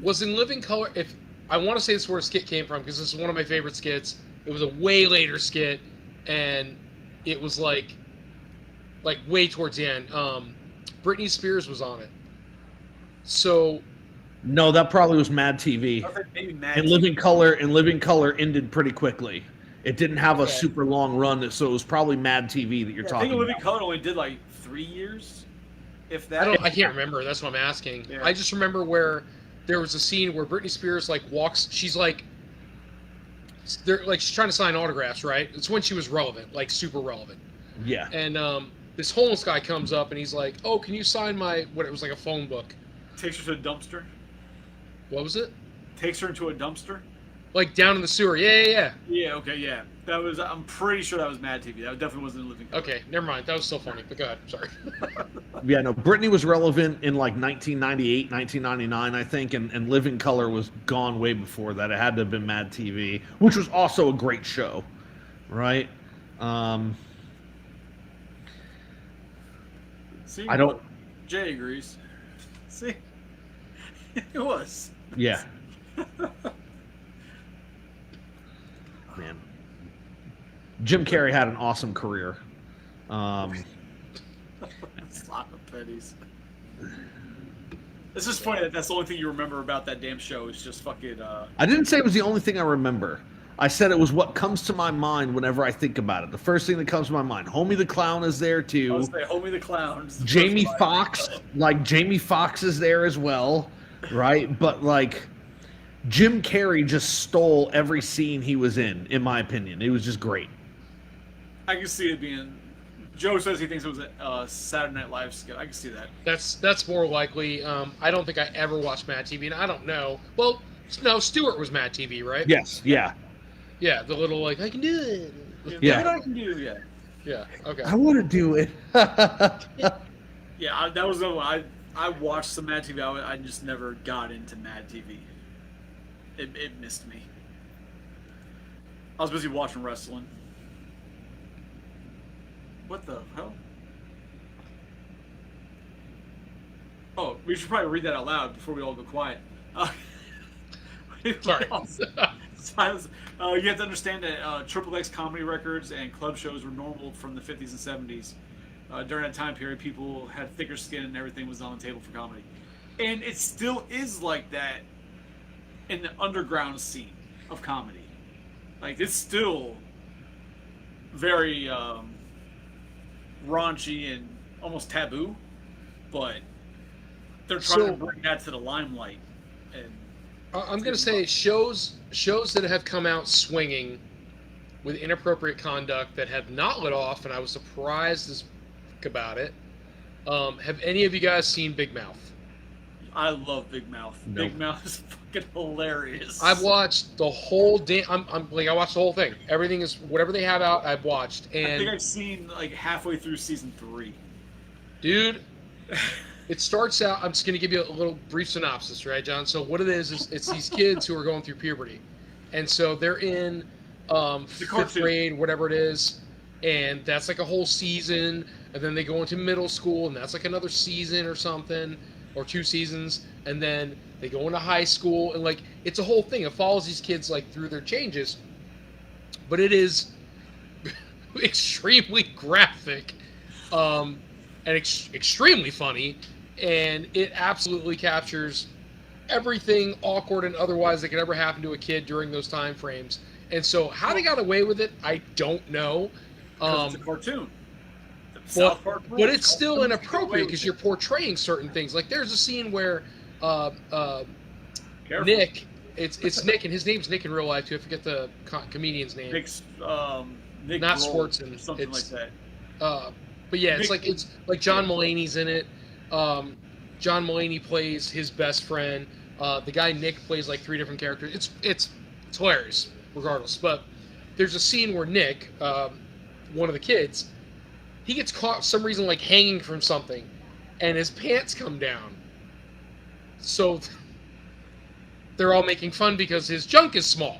was In Living Color, if I want to say this is where a skit came from, because this is one of my favorite skits. It was a way later skit, and it was like way towards the end. Britney Spears was on it. So... No, that probably was Mad TV. Maybe Mad In Living Color ended pretty quickly. It didn't have a super long run, so it was probably Mad TV that you're talking about. I think Living Color only did like 3 years, if that. I can't remember. That's what I'm asking. Yeah. I just remember where there was a scene where Britney Spears walks. She's she's trying to sign autographs, right? It's when she was relevant, like super relevant. Yeah. And this homeless guy comes up and he's like, "Oh, can you sign my what?" It was like a phone book. Takes her to a dumpster. What was it? Takes her into a dumpster. Like down in the sewer. Yeah. Yeah. Okay. Yeah. That was. I'm pretty sure that was Mad TV. That definitely wasn't Living Color. Okay. Never mind. That was so funny. But go ahead. Sorry. Yeah. No. Britney was relevant in like 1998, 1999, I think, and Living Color was gone way before that. It had to have been Mad TV, which was also a great show, right? See, I don't. Jay agrees. See, it was. Yeah. Man, Jim Carrey had an awesome career. Slap of pennies. It's just funny that that's the only thing you remember about that damn show is just fucking. I didn't say it was the only thing I remember. I said it was what comes to my mind whenever I think about it. The first thing that comes to my mind. Homie the Clown is there too. I was say Homie the Clown. Jamie Foxx, Jamie Foxx is there as well, right? But like Jim Carrey just stole every scene he was in my opinion. It was just great. I can see it being. Joe says he thinks it was a Saturday Night Live skit. I can see that. That's more likely. I don't think I ever watched Mad TV, and I don't know. Well, no, Stewart was Mad TV, right? Yes. Yeah. Yeah, the little like I can do it. Yeah. What I can do, yeah. Yeah. Okay. I want to do it. Yeah, that was the one. I watched some Mad TV. I just never got into Mad TV. It missed me. I was busy watching wrestling. What the hell? Oh, we should probably read that out loud before we all go quiet. Sorry. Silence. You have to understand that Triple X comedy records and club shows were normal from the 50s and 70s. During that time period, people had thicker skin and everything was on the table for comedy. And it still is like that in the underground scene of comedy. Like, it's still very raunchy and almost taboo, but they're trying to bring that to the limelight. And I'm going to say shows that have come out swinging with inappropriate conduct that have not lit off, and I was surprised as about it. Have any of you guys seen Big Mouth? I love Big Mouth. Nope. Big Mouth is fucking hilarious. I've watched the whole damn. I watched the whole thing. Everything is whatever they have out. I've watched, and I think I've seen like halfway through season 3. Dude, it starts out. I'm just going to give you a little brief synopsis, right, John? So what it is it's these kids who are going through puberty, and so they're in 5th grade, whatever it is, and that's like a whole season, and then they go into middle school, and that's like another season or something, or 2 seasons, and then they go into high school, and like it's a whole thing. It follows these kids like through their changes, but it is extremely graphic, and extremely funny, and it absolutely captures everything awkward and otherwise that could ever happen to a kid during those time frames. And so how they got away with it, I don't know. It's a cartoon. But it's still inappropriate because you're portraying certain things. Like there's a scene where Nick, it's Nick, and his name's Nick in real life too. I forget the comedian's name. Nick not Swartzen, Swartzen, something like that. But yeah, it's like John Mulaney's in it. John Mulaney plays his best friend. The guy Nick plays like 3 different characters. It's hilarious, regardless. But there's a scene where Nick, one of the kids, he gets caught for some reason like hanging from something, and his pants come down. So they're all making fun because his junk is small.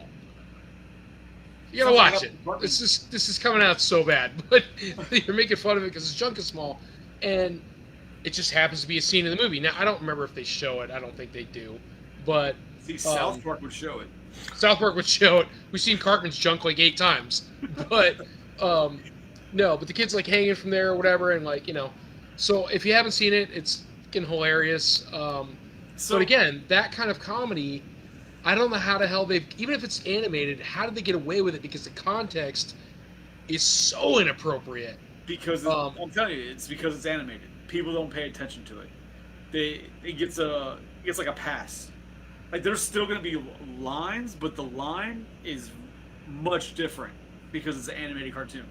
You gotta watch it. This is coming out so bad, but you're making fun of it because his junk is small, and it just happens to be a scene in the movie. Now I don't remember if they show it. I don't think they do, but see, South Park would show it. South Park would show it. We've seen Cartman's junk like 8 times, but no. But the kid's like hanging from there or whatever, and like So if you haven't seen it, it's fucking hilarious. But again, that kind of comedy. I don't know how the hell even if it's animated, how did they get away with it? Because the context is so inappropriate. Because I'm telling you, it's because it's animated. People don't pay attention to it. It gets like a pass. Like there's still gonna be lines, but the line is much different because it's an animated cartoon.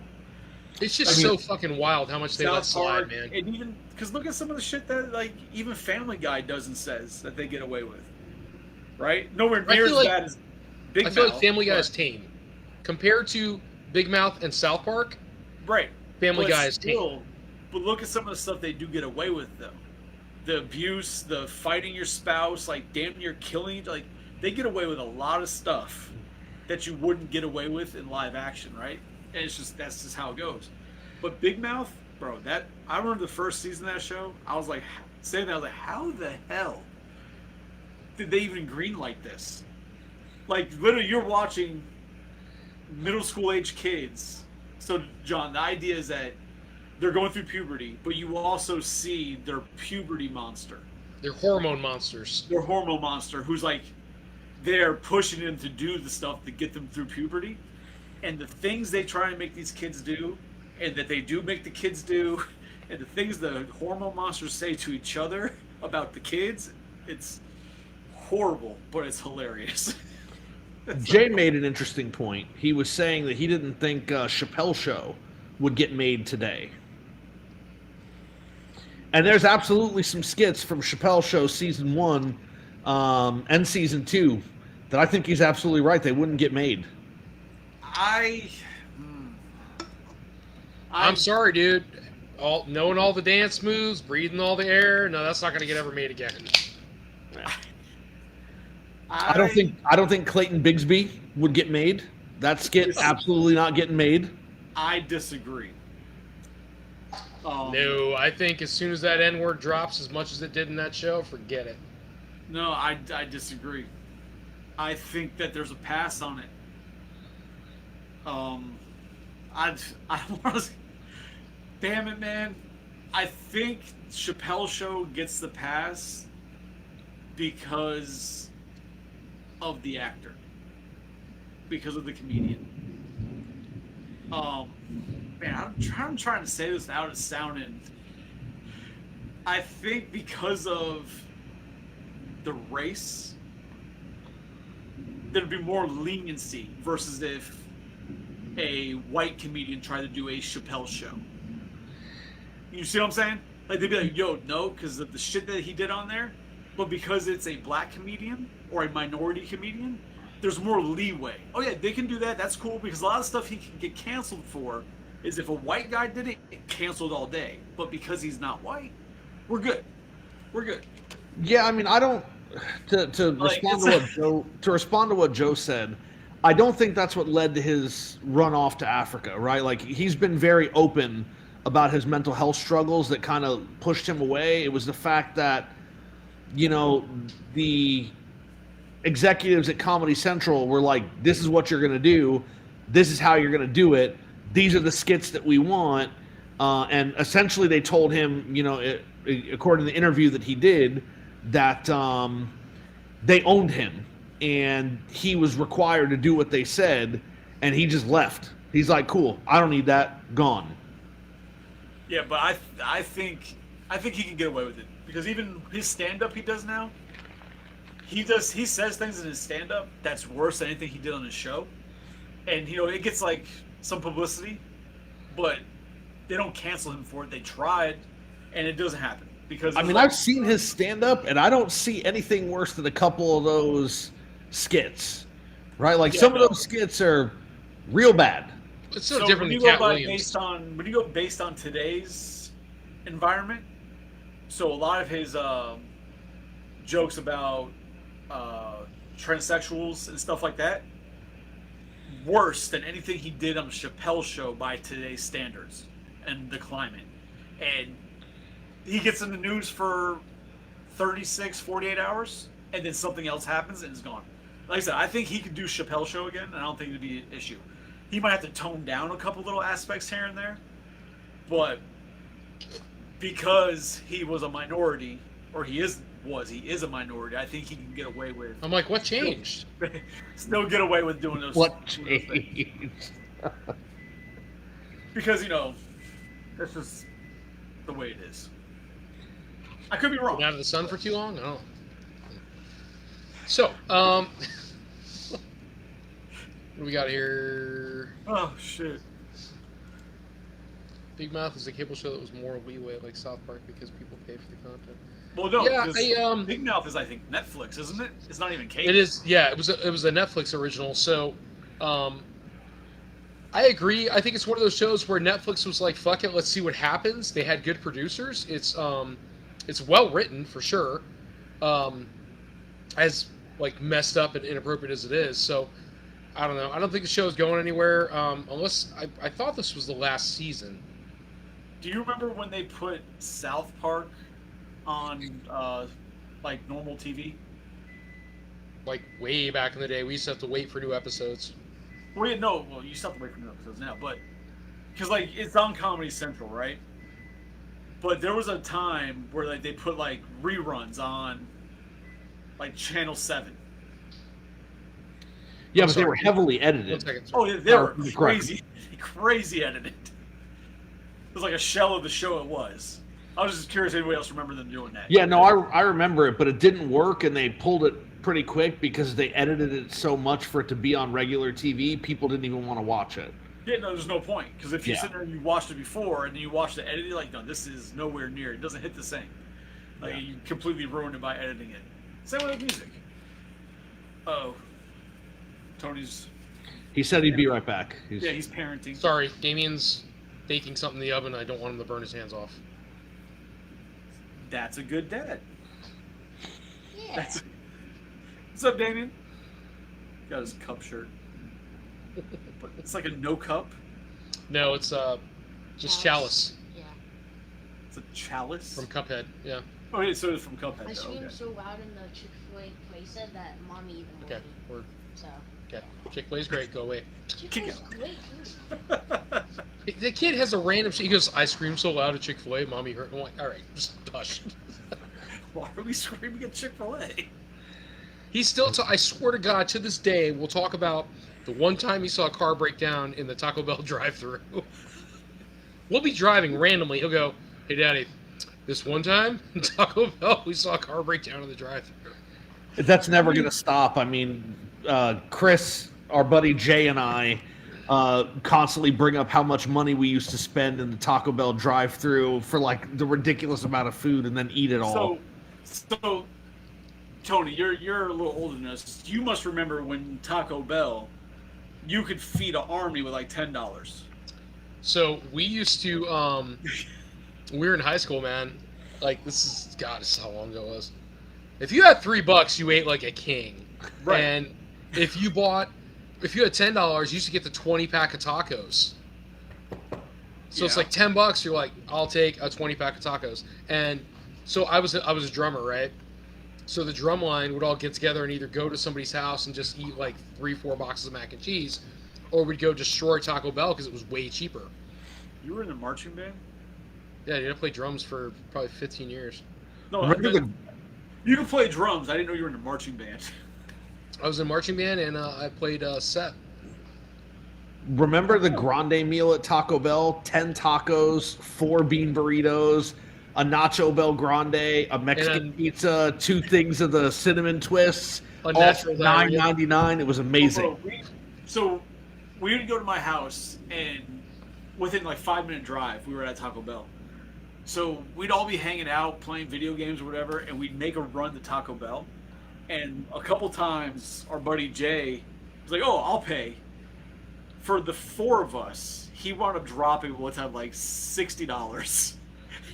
It's just so fucking wild how much they let slide, man. And even because look at some of the shit that like even Family Guy does and says that they get away with. Right? Nowhere near as bad as Big Mouth. I feel like Family Guy is tame. Compared to Big Mouth and South Park, right? Family Guy is tame. But look at some of the stuff they do get away with, though. The abuse, the fighting your spouse, like damn near killing, like they get away with a lot of stuff that you wouldn't get away with in live action, right? And that's just how it goes. But Big Mouth, bro, I remember the first season of that show. I was like, saying that, I was like, how the hell did they even greenlight this? Like, literally, you're watching middle school age kids. So, John, the idea is that they're going through puberty, but you also see their puberty monster. They're hormone monsters. Their hormone monster who's like they're pushing them to do the stuff to get them through puberty, and the things they try and make these kids do, and that they do make the kids do, and the things the hormone monsters say to each other about the kids, it's horrible, but it's hilarious. Jay made an interesting point. He was saying that he didn't think Chappelle Show would get made today. And there's absolutely some skits from Chappelle Show Season 1 and Season 2 that I think he's absolutely right. They wouldn't get made. I'm sorry, dude. Knowing all the dance moves, breathing all the air, no, that's not going to get ever made again. I don't think Clayton Bigsby would get made. That skit absolutely not getting made. I disagree. No, I think as soon as that N-word drops as much as it did in that show, forget it. No, I disagree. I think that there's a pass on it. I don't want to. Damn it, man! I think Chappelle Show gets the pass because of the actor, because of the comedian. Man, I'm trying to say this without it sounding. I think because of the race, there'd be more leniency versus if a white comedian tried to do a Chappelle Show. You see what I'm saying? Like, they'd be like, yo, no, because of the shit that he did on there. But because it's a black comedian or a minority comedian, there's more leeway. Oh, yeah, they can do that. That's cool, because a lot of stuff he can get canceled for is if a white guy did it, it canceled all day. But because he's not white, we're good. We're good. Yeah, I mean, I don't... To respond to what Joe said, I don't think that's what led to his run off to Africa, right? Like, he's been very open about his mental health struggles that kind of pushed him away. It was the fact that, you know, the executives at Comedy Central were like, this is what you're going to do. This is how you're going to do it. These are the skits that we want. And essentially they told him, you know, according to the interview that he did, that they owned him and he was required to do what they said, and he just left. He's like, cool, I don't need that, gone. Yeah, but I think he can get away with it, because even his stand-up he does now, he says things in his stand-up that's worse than anything he did on his show, and you know it gets like some publicity, but they don't cancel him for it. They tried, and it doesn't happen because I mean, I've seen his stand-up, and I don't see anything worse than a couple of those skits, right? Like some of those skits are real bad. It's so different than Cat Williams. When you go based on today's environment, so a lot of his jokes about transsexuals and stuff like that, worse than anything he did on the Chappelle Show by today's standards and the climate. And he gets in the news for 36, 48 hours, and then something else happens and it's gone. Like I said, I think he could do Chappelle Show again, and I don't think it'd be an issue. He might have to tone down a couple little aspects here and there, but because he was a minority, or he is a minority, I think he can get away with. I'm like, what changed? Still get away with doing those. What changed? Because, you know, that's just the way it is. I could be wrong. Been out of the sun for too long? I don't know. So, what do we got here? Oh, shit. Big Mouth is a cable show that was more leeway like South Park because people pay for the content. Well, no, yeah, Big Mouth is, I think, Netflix, isn't it? It's not even cable. It is, yeah. It was a Netflix original. So, I agree. I think it's one of those shows where Netflix was like, "Fuck it, let's see what happens." They had good producers. It's well written for sure, as like messed up and inappropriate as it is. So, I don't know. I don't think the show is going anywhere unless I thought this was the last season. Do you remember when they put South Park on like normal TV? Like way back in the day, we used to have to wait for new episodes. Well, you still have to wait for new episodes now, but because like it's on Comedy Central, right? But there was a time where like they put like reruns on like Channel 7. Yeah, but they were heavily edited. Oh, yeah, they were crazy edited. It was like a shell of the show it was. I was just curious if anybody else remember them doing that. Yeah, no, I remember it, but it didn't work, and they pulled it pretty quick because they edited it so much for it to be on regular TV, people didn't even want to watch it. Yeah, no, there's no point. Because if you sit there and you watched it before, and then you watch the edit, you're like, no, this is nowhere near. It doesn't hit the same. Like, you completely ruined it by editing it. Same with music. Oh. Tony's... He said he'd be right back. He's parenting. Sorry, Damien's baking something in the oven. I don't want him to burn his hands off. That's a good dad. Yeah. What's up, Damien? Got his cup shirt. But it's like a no cup. No, it's just chalice. Yeah. It's a chalice from Cuphead. Yeah. Oh yeah, so it's from Cuphead. I screamed so loud in the Chick-fil-A playset that Mommy even woke Okay, me. So. Okay. Chick-fil-A's great. Go away. Chick-fil-A's great. The kid has a random. He goes, "I screamed so loud at Chick-fil-A, Mommy hurt." I'm like, "All right, just hush." Why are we screaming at Chick-fil-A? He's still. I swear to God, to this day, we'll talk about the one time he saw a car break down in the Taco Bell drive-thru. We'll be driving randomly. He'll go, "Hey, Daddy, this one time in Taco Bell, we saw a car break down in the drive-thru." That's never going to stop. I mean, Chris, our buddy Jay, and I constantly bring up how much money we used to spend in the Taco Bell drive-thru for like the ridiculous amount of food, and then eat it all. So, Tony, you're a little older than us. You must remember when Taco Bell, you could feed an army with like $10. So we used to, when we were in high school, man. Like this is how long ago it was. If you had $3, you ate like a king. Right. And if you had $10, you used to get the 20-pack of tacos. So it's like $10. You're like, I'll take a 20-pack of tacos. And so I was a drummer, right? So the drum line would all get together and either go to somebody's house and just eat like 3-4 boxes of mac and cheese, or we'd go destroy Taco Bell because it was way cheaper. You were in the marching band? Yeah, dude, I played drums for probably 15 years. No, you can play drums. I didn't know you were in a marching band. I was in a marching band and I played set. Remember the grande meal at Taco Bell? 10 tacos, 4 bean burritos, a nacho bel grande, a Mexican pizza, 2 things of the cinnamon twists, all for $9.99. It was amazing. So we would go to my house, and within like 5-minute drive, we were at Taco Bell. So we'd all be hanging out, playing video games or whatever, and we'd make a run to Taco Bell. And a couple times, our buddy Jay was like, "Oh, I'll pay." For the 4 of us, he wound up dropping one time like $60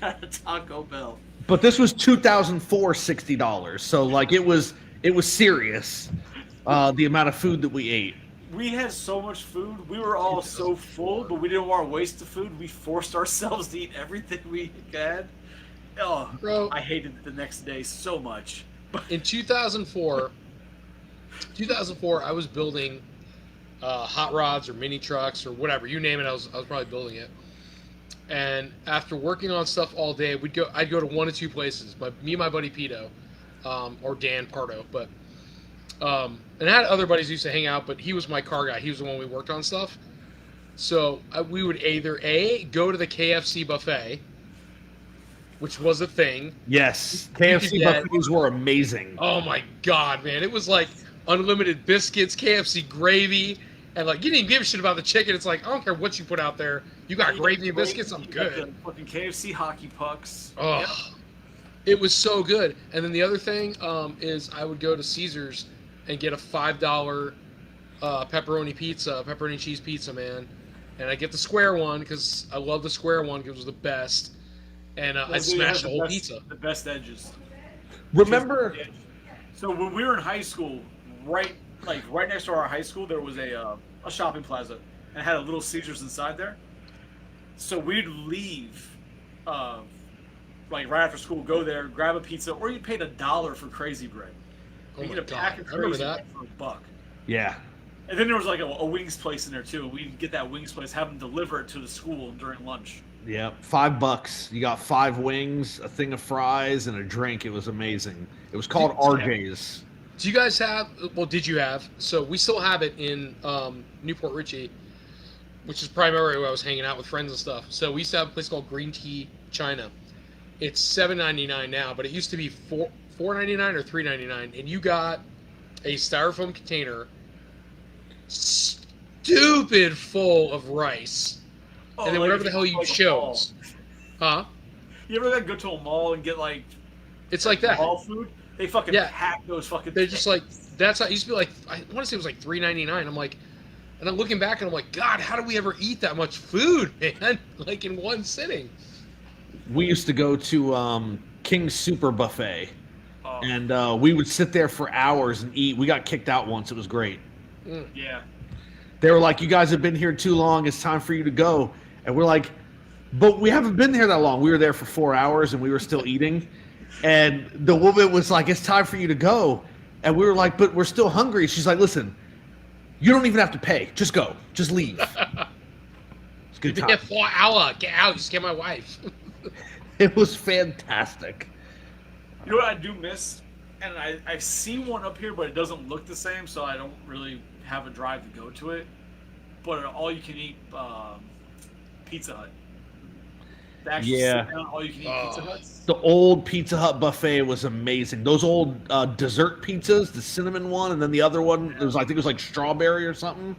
at a Taco Bell. But this was 2004 $60, so like it was serious. The amount of food that we ate. We had so much food. We were all so full, but we didn't want to waste the food. We forced ourselves to eat everything we had. Oh, bro, I hated it the next day so much. In 2004, I was building hot rods or mini trucks or whatever, you name it. I was probably building it. And after working on stuff all day, I'd go to 1 or 2 places. Me and my buddy Pito, or Dan Pardo, but and I had other buddies who used to hang out, but he was my car guy. He was the one we worked on stuff. So we would either go to the KFC buffet, which was a thing. Yes, KFC buffets were amazing. Oh my God, man! It was like unlimited biscuits, KFC gravy, and like you didn't even give a shit about the chicken. It's like I don't care what you put out there. You got gravy and biscuits. I'm good. Fucking KFC hockey pucks. Oh, yep. It was so good. And then the other thing is I would go to Caesar's and get a $5 pepperoni cheese pizza, man. And I get the square one because I love the square one because it was the best. And I smashed the whole pizza. The best edges. Remember? So when we were in high school, right next to our high school, there was a shopping plaza, and it had a little Caesar's inside there. So we'd leave, right after school, go there, grab a pizza, or you paid $1 for Crazy Bread. Oh you my get a pack God. of I remember Crazy that Bread for $1. Yeah. And then there was like a wings place in there too. We'd get that wings place, have them deliver it to the school during lunch. Yeah, $5. You got 5 wings, a thing of fries, and a drink. It was amazing. It was called RJ's. Do you guys have? Well, did you have? So we still have it in Newport Richey, which is primarily where I was hanging out with friends and stuff. So we used to have a place called Green Tea China. It's $7.99 now, but it used to be $4.99 or $3.99, and you got a styrofoam container, stupid full of rice, and then whatever the hell you chose. Huh? You ever go to a mall and get like? It's like that. Mall food. They fucking pack those fucking. They're just like that's how it used to be. Like I want to say it was like $3.99. I'm like, and I'm looking back and I'm like, God, how did we ever eat that much food, man? Like in one sitting. We used to go to King's Super Buffet, and we would sit there for hours and eat. We got kicked out once. It was great. Yeah. They were like, "You guys have been here too long. It's time for you to go." And we're like, "But we haven't been here that long. We were there for 4 hours and we were still eating." And the woman was like, "It's time for you to go." And we were like, "But we're still hungry." She's like, "Listen, you don't even have to pay. Just go. Just leave." It's good time. 4 hours. Get out. Just get my wife. It was fantastic. You know what I do miss? And I've seen one up here, but it doesn't look the same, so I don't really have a drive to go to it. But all you can eat Pizza Hut. All you can eat Pizza Huts. The old Pizza Hut buffet was amazing. Those old dessert pizzas, the cinnamon one, and then the other one, it was I think it was like strawberry or something.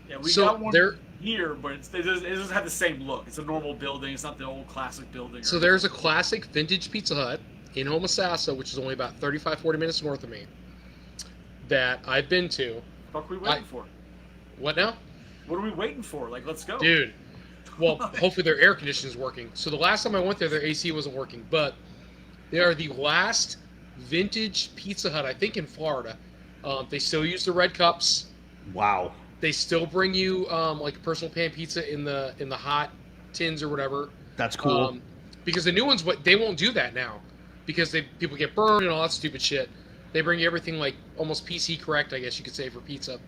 Yeah, we got one here, but it doesn't have the same look. It's a normal building. It's not the old classic building. So there's a classic vintage Pizza Hut in Homosassa, which is only about 35-40 minutes north of me, that I've been to. What are we waiting for? What now? What are we waiting for? Like, let's go. Dude. Well, hopefully their air conditioning is working. So the last time I went there, their AC wasn't working. But they are the last vintage Pizza Hut, I think, in Florida. They still use the red cups. Wow. They still bring you like a personal pan pizza in the hot tins or whatever. That's cool. Because the new ones, they won't do that now, because people get burned and all that stupid shit. They bring you everything like almost PC correct, I guess you could say, for pizza.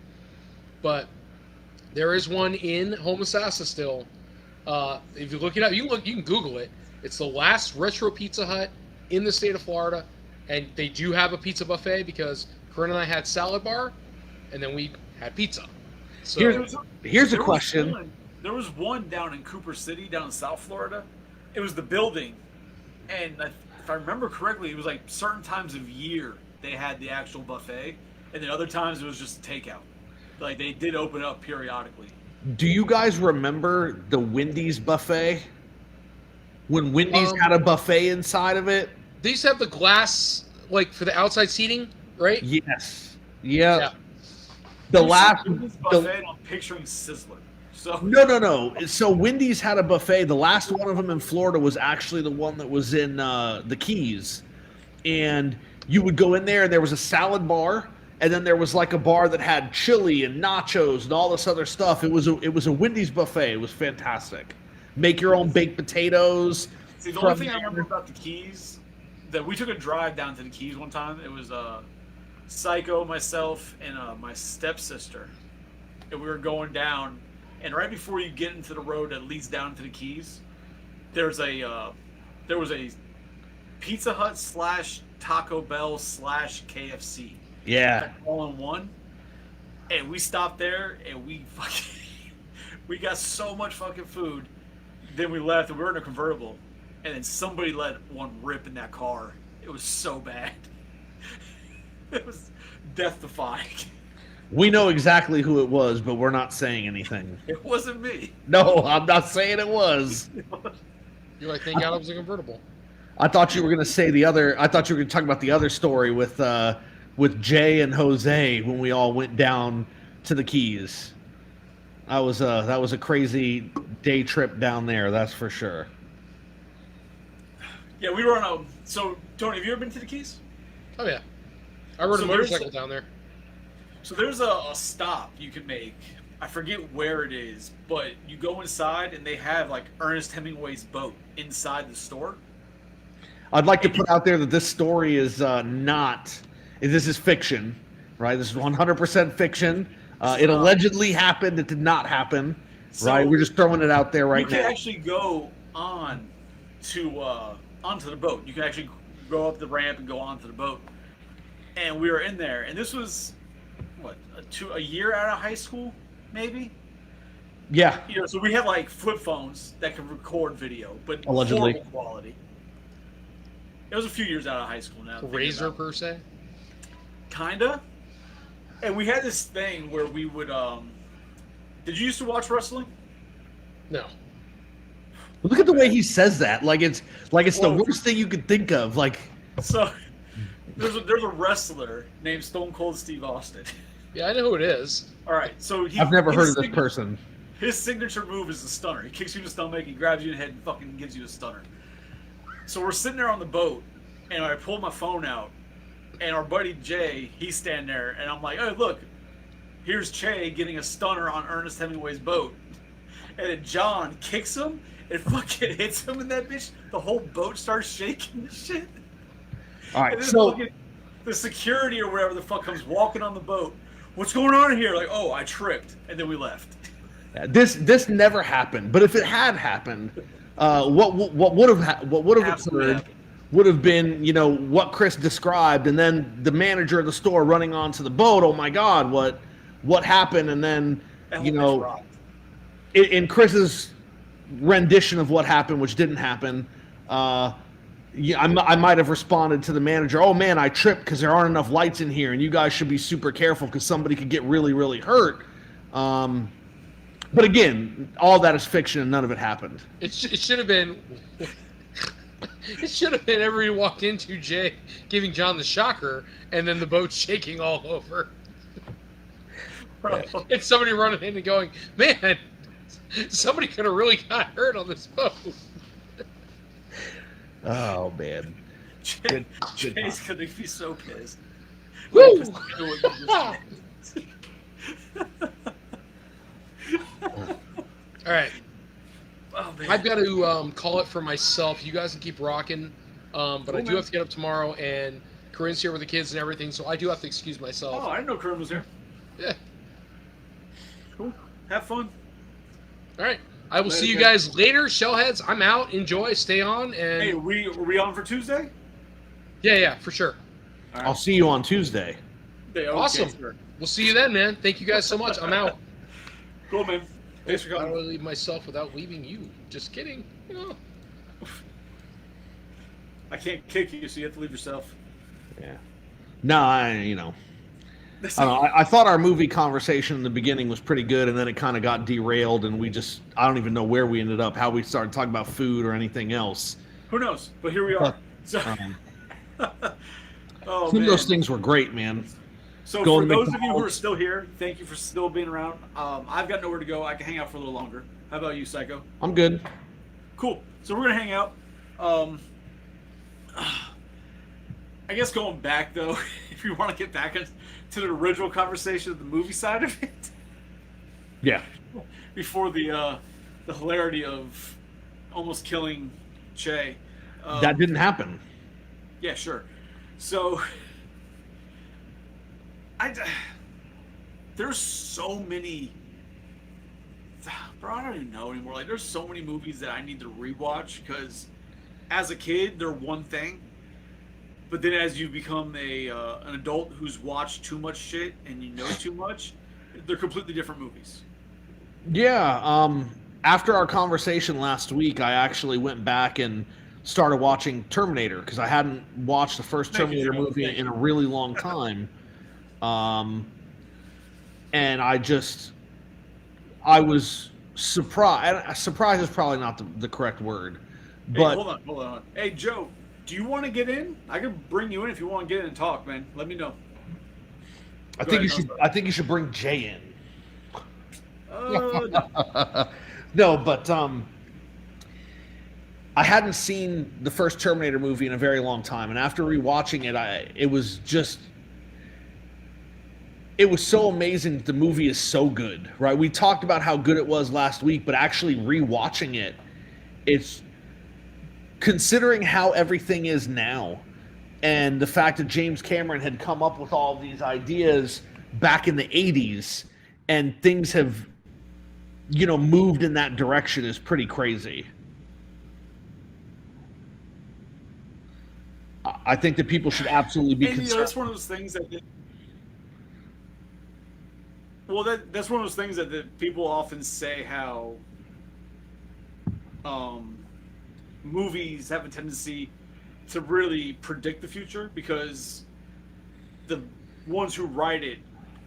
But there is one in Homosassa still. If you look it up, you can Google it. It's the last retro Pizza Hut in the state of Florida, and they do have a pizza buffet because Corinne and I had salad bar, and then we had pizza. So here's a question. There was one down in Cooper City, down in South Florida. It was the building, and if I remember correctly, it was like certain times of year they had the actual buffet, and then other times it was just takeout. Like they did open up periodically. Do you guys remember the Wendy's buffet? When Wendy's had a buffet inside of it? They used to have the glass, like, for the outside seating, right? Yes. Yeah. The last buffet, I'm picturing Sizzler. So No. So Wendy's had a buffet. The last one of them in Florida was actually the one that was in the Keys. And you would go in there, and there was a salad bar, and then there was like a bar that had chili and nachos and all this other stuff. It was a Wendy's buffet. It was fantastic. Make your own baked potatoes. See, the only thing I remember about the Keys, that we took a drive down to the Keys one time. It was Psycho, myself, and my stepsister. And we were going down, and right before you get into the road that leads down to the Keys, there was a Pizza Hut / Taco Bell / KFC. Yeah. All in one. And we stopped there, and we got so much fucking food. Then we left, and we were in a convertible, and then somebody let one rip in that car. It was so bad. It was death-defying. We know exactly who it was, but we're not saying anything. It wasn't me. No, I'm not saying it was. You're like, thank God it was a convertible. I thought you were going to say the other. I thought you were going to talk about the other story with Jay and Jose when we all went down to the Keys. That was a crazy day trip down there. That's for sure. Yeah, we were on a. So, Tony, have you ever been to the Keys? Oh yeah, I rode a motorcycle down there. So there's a stop you can make. I forget where it is, but you go inside and they have like Ernest Hemingway's boat inside the store. I'd like to put out there that this story is not. This is fiction. right? This is 100% fiction. It allegedly happened. It did not happen, right? We're just throwing it out there right now. You can actually go on to onto the boat. You can actually go up the ramp and go onto the boat. And we were in there, and this was what a year out of high school, maybe. Yeah. So we had like flip phones that could record video, but allegedly horrible quality. It was a few years out of high school now. Razor per se. Kinda. And we had this thing where we would. Did you used to watch wrestling? No. Look at the way he says that. Like it's the worst thing you could think of. Like. So, there's a wrestler named Stone Cold Steve Austin. Yeah, I know who it is. All right, so I've never heard of this person. His signature move is the stunner. He kicks you in the stomach, he grabs you in the head, and fucking gives you a stunner. So we're sitting there on the boat, and I pull my phone out, and our buddy Jay, he's standing there, and I'm like, "Oh, look, here's Che getting a stunner on Ernest Hemingway's boat," and then John kicks him and fucking hits him in that bitch. The whole boat starts shaking and shit. All right, and then so the security or whatever the fuck comes walking on the boat. What's going on here? Like, oh, I tripped, and then we left. This never happened. But if it had happened, what would have occurred would have been, you know, what Chris described, and then the manager of the store running onto the boat. Oh my God, what happened? And then, you know, in Chris's rendition of what happened, which didn't happen, yeah, I might have responded to the manager, "Oh man, I tripped because there aren't enough lights in here, and you guys should be super careful because somebody could get really, really hurt." But again, all that is fiction, and none of it happened. It should have been. It should have been everybody walked into Jay giving John the shocker, and then the boat shaking all over. It's somebody running in and going, "Man, somebody could have really got hurt on this boat." Oh man, Jay's gonna be so pissed. Woo! All right. Oh, man. I've got to call it for myself. You guys can keep rocking, but I do have to get up tomorrow, and Corinne's here with the kids and everything, so I do have to excuse myself. Oh, I didn't know Corinne was here. Yeah. Cool. Have fun. All right. I will see you guys later. Shellheads, I'm out. Enjoy. Stay on. And hey, are we on for Tuesday? Yeah, for sure. Right. I'll see you on Tuesday. Okay, awesome. sure. We'll see you then, man. Thank you guys so much. I'm out. Cool, man. Thanks for I don't coming. want to leave myself without leaving you. Just kidding. You know. I can't kick you, so you have to leave yourself. Yeah. No, I thought our movie conversation in the beginning was pretty good, and then it kind of got derailed, and I don't even know where we ended up, how we started talking about food or anything else. Who knows? But here we are. So, some of those things were great, man. So for those of you who are still here, thank you for still being around. I've got nowhere to go. I can hang out for a little longer. How about you, Psycho? I'm good. Cool. So we're going to hang out. I guess going back, though, if you want to get back into the original conversation of the movie side of it. Yeah. Before the hilarity of almost killing Che. That didn't happen. Yeah, sure. So, there's so many. Bro, I don't even know anymore. Like, there's so many movies that I need to rewatch because, as a kid, they're one thing, but then as you become an adult who's watched too much shit and you know too much, they're completely different movies. Yeah. After our conversation last week, I actually went back and started watching Terminator because I hadn't watched the first Terminator movie in a really long time. And I was surprised. Surprise is probably not the correct word. But hey, hold on. Hey, Joe, do you want to get in? I could bring you in if you want to get in and talk, man. Let me know. I think you should bring Jay in. No, but I hadn't seen the first Terminator movie in a very long time, and after rewatching it, it was so amazing that the movie is so good, right? We talked about how good it was last week, but actually rewatching it, it's considering how everything is now, and the fact that James Cameron had come up with all these ideas back in the 80s, and things have, moved in that direction is pretty crazy. I think that people should absolutely be concerned. That's one of those things that. That's one of those things that people often say how movies have a tendency to really predict the future because the ones who write it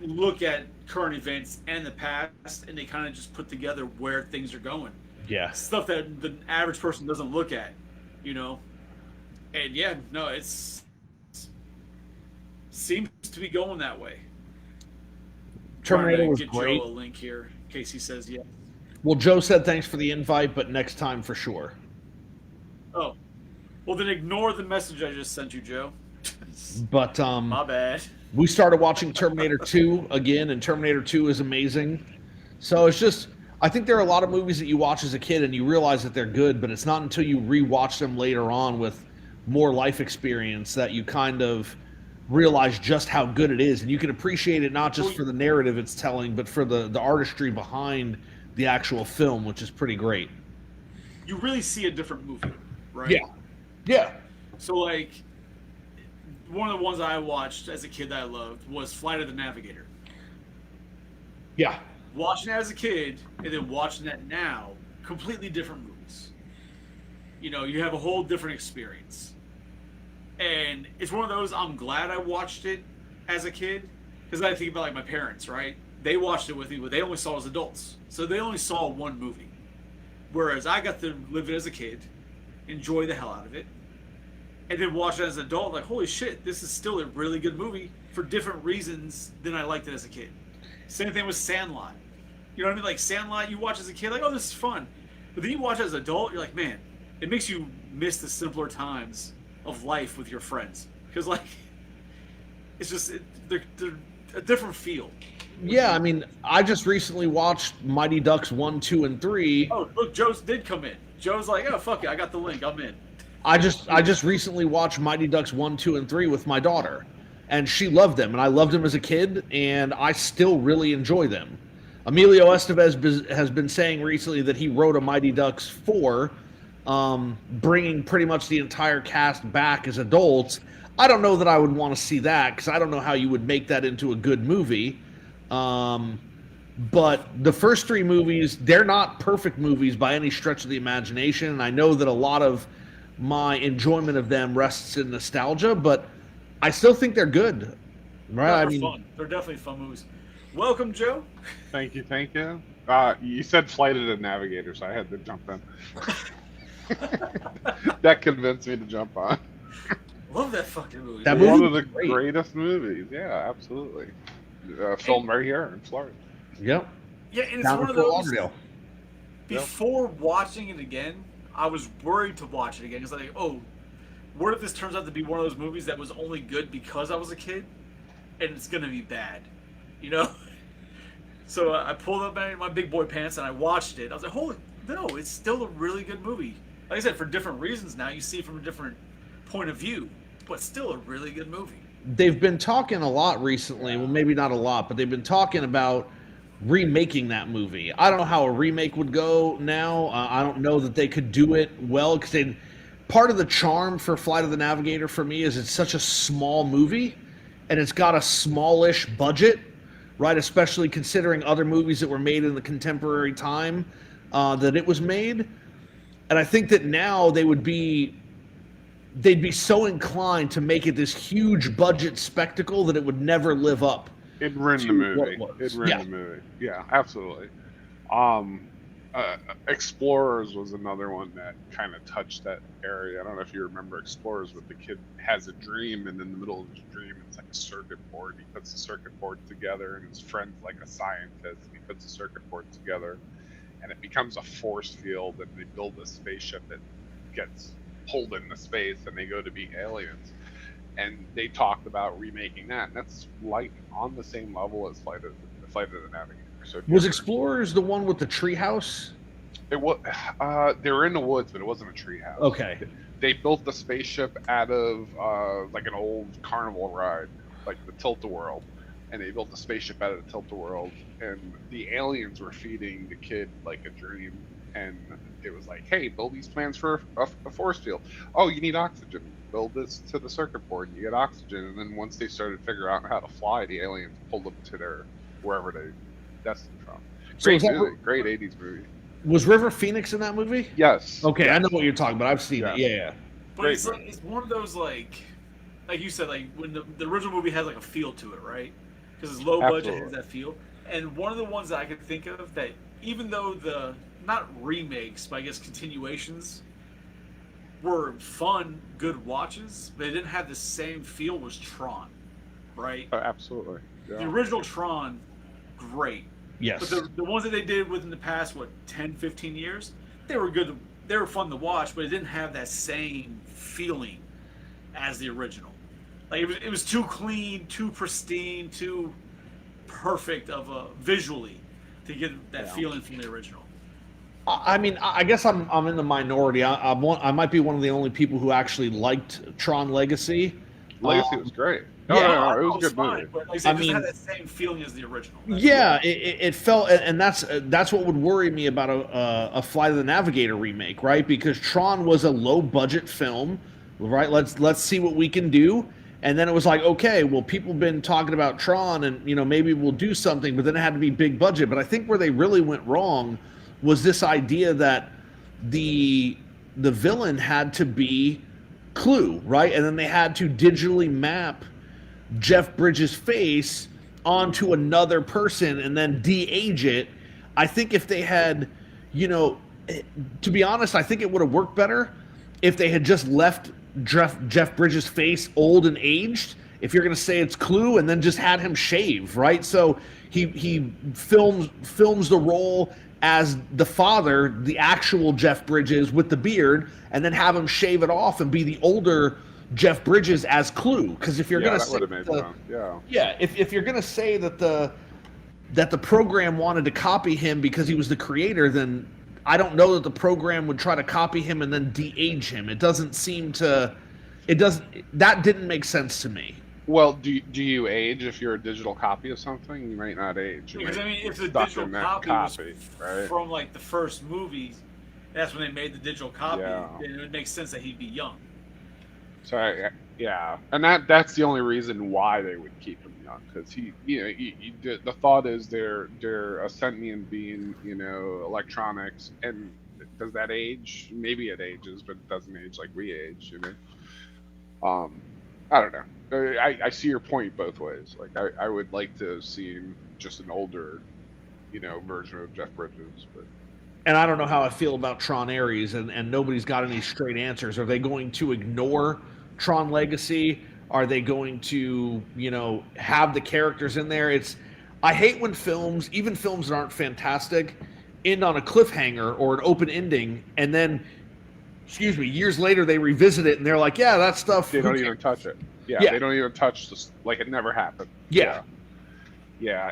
look at current events and the past, and they kind of just put together where things are going. Yeah. Stuff that the average person doesn't look at, And yeah, no, it's seems to be going that way. Terminator was get great. Joe a link here in case he says yes. Well, Joe said thanks for the invite, but next time for sure. Oh, well then ignore the message I just sent you, Joe. But my bad. We started watching Terminator 2 again, and Terminator 2 is amazing. So it's just, I think there are a lot of movies that you watch as a kid and you realize that they're good, but it's not until you rewatch them later on with more life experience that you kind of realize just how good it is. And you can appreciate it not just for the narrative it's telling, but for the artistry behind the actual film, which is pretty great. You really see a different movie, right? Yeah. Yeah. So, like, one of the ones I watched as a kid that I loved was Flight of the Navigator. Yeah. Watching that as a kid and then watching that now, completely different movies. You have a whole different experience. And it's one of those, I'm glad I watched it as a kid, because I think about, like, my parents, right? They watched it with me, but they only saw it as adults. So they only saw one movie. Whereas I got to live it as a kid, enjoy the hell out of it, and then watch it as an adult, like, holy shit, this is still a really good movie for different reasons than I liked it as a kid. Same thing with Sandlot. You know what I mean? Like, Sandlot, you watch as a kid, like, oh, this is fun. But then you watch it as an adult, you're like, man, it makes you miss the simpler times of life with your friends. Because, like, it's just, they're a different feel. Yeah, I mean, I just recently watched Mighty Ducks 1, 2, and 3. Oh, look, Joe did come in. Joe's like, oh, fuck it, I got the link, I'm in. I just recently watched Mighty Ducks 1, 2, and 3 with my daughter, and she loved them, and I loved them as a kid, and I still really enjoy them. Emilio Estevez has been saying recently that he wrote a Mighty Ducks 4, bringing pretty much the entire cast back as adults. I don't know that I would want to see that, because I don't know how you would make that into a good movie. But the first 3 movies, they're not perfect movies by any stretch of the imagination, and I know that a lot of my enjoyment of them rests in nostalgia, but I still think they're good. Right? They're fun. They're definitely fun movies. Welcome, Joe. Thank you. You said Flight of the Navigator, so I had to jump in. That convinced me to jump on. Love that fucking movie. That One of the greatest movies. Yeah, absolutely. Filmed right here in Florida. Yep. Yeah, and it's Down one of Fort those. Lauderdale. Before watching it again, I was worried to watch it again. It's like, oh, what if this turns out to be one of those movies that was only good because I was a kid, and it's gonna be bad, So I pulled up my big boy pants and I watched it. I was like, holy, no, it's still a really good movie. Like I said, for different reasons now, you see it from a different point of view, but still a really good movie. They've been talking a lot recently, well, maybe not a lot, but they've been talking about remaking that movie. I don't know how a remake would go now. I don't know that they could do it well, because part of the charm for Flight of the Navigator for me is it's such a small movie, and it's got a smallish budget, right? Especially considering other movies that were made in the contemporary time that it was made. And I think that now they'd be so inclined to make it this huge budget spectacle that it would never live up. It'd ruin the movie. The movie. Yeah, absolutely. Explorers was another one that kind of touched that area. I don't know if you remember Explorers, but the kid has a dream, and in the middle of his dream, it's like a circuit board. He puts the circuit board together, and his friend's like a scientist. And he puts the circuit board together, and it becomes a force field, and they build a spaceship that gets pulled into space, and they go to be aliens. And they talked about remaking that, and that's like on the same level as Flight of the Navigator. So was Explorers the one with the treehouse? It was. They were in the woods, but it wasn't a treehouse. Okay. They built the spaceship out of like an old carnival ride, like the Tilt-A-Whirl, and they built the spaceship out of the Tilt-A-Whirl, and the aliens were feeding the kid like a dream, and it was like, hey, build these plans for a force field. Oh, you need oxygen. Build this to the circuit board, and you get oxygen. And then once they started figuring out how to fly, the aliens pulled them to their wherever they destined from. Great movie, great 80s movie. Was River Phoenix in that movie? Yes. Okay, I know what you're talking about. I've seen it. Yeah. But it's one of those like you said, like when the original movie has like a feel to it, right? Because it's low budget, has that feel. And one of the ones that I could think of that, even though the not remakes, but I guess continuations were fun, good watches, but it didn't have the same feel, was Tron, right? Oh, absolutely. Yeah. The original Tron, great. Yes. But the ones that they did within the past, 10, 15 years, they were good. They were fun to watch, but it didn't have that same feeling as the original. Like it was too clean, too pristine, too perfect of a visually to get that feeling from the original. I mean, I guess I'm in the minority. I might be one of the only people who actually liked Tron Legacy. Legacy was great. No, it was a good movie. But like I mean, it had that same feeling as the original. It felt, and that's what would worry me about a Flight of the Navigator remake, right? Because Tron was a low budget film, right? Let's see what we can do. And then it was like, okay, well, people have been talking about Tron, and maybe we'll do something, but then it had to be big budget. But I think where they really went wrong was this idea that the villain had to be Clue, right? And then they had to digitally map Jeff Bridges' face onto another person and then de-age it. I think if they had, to be honest, I think it would have worked better if they had just left Jeff Bridges' face old and aged, if you're going to say it's Clue, and then just had him shave, right? So he films the role as the father, the actual Jeff Bridges with the beard, and then have him shave it off and be the older Jeff Bridges as Clue. Because if you're going to say if you're going to say that the program wanted to copy him because he was the creator, then I don't know that the program would try to copy him and then de-age him. It doesn't seem to. That didn't make sense to me. Well, do you age if you're a digital copy of something? You might not age. Because I mean, if the digital copy was right? from like the first movie, that's when they made the digital copy. Yeah. Then it would make sense that he'd be young. So and that's the only reason why they would keep him young, because the thought is they're a sentient being, electronics, and does that age? Maybe it ages, but it doesn't age like we age, I don't know. I see your point both ways. Like I would like to have seen just an older, version of Jeff Bridges, but. And I don't know how I feel about Tron Ares, and nobody's got any straight answers. Are they going to ignore Tron Legacy? Are they going to, have the characters in there? I hate when films, even films that aren't fantastic, end on a cliffhanger or an open ending, and then, years later they revisit it and they're like, yeah, that stuff. They don't even touch it. Yeah, they don't even touch this, like it never happened. Yeah,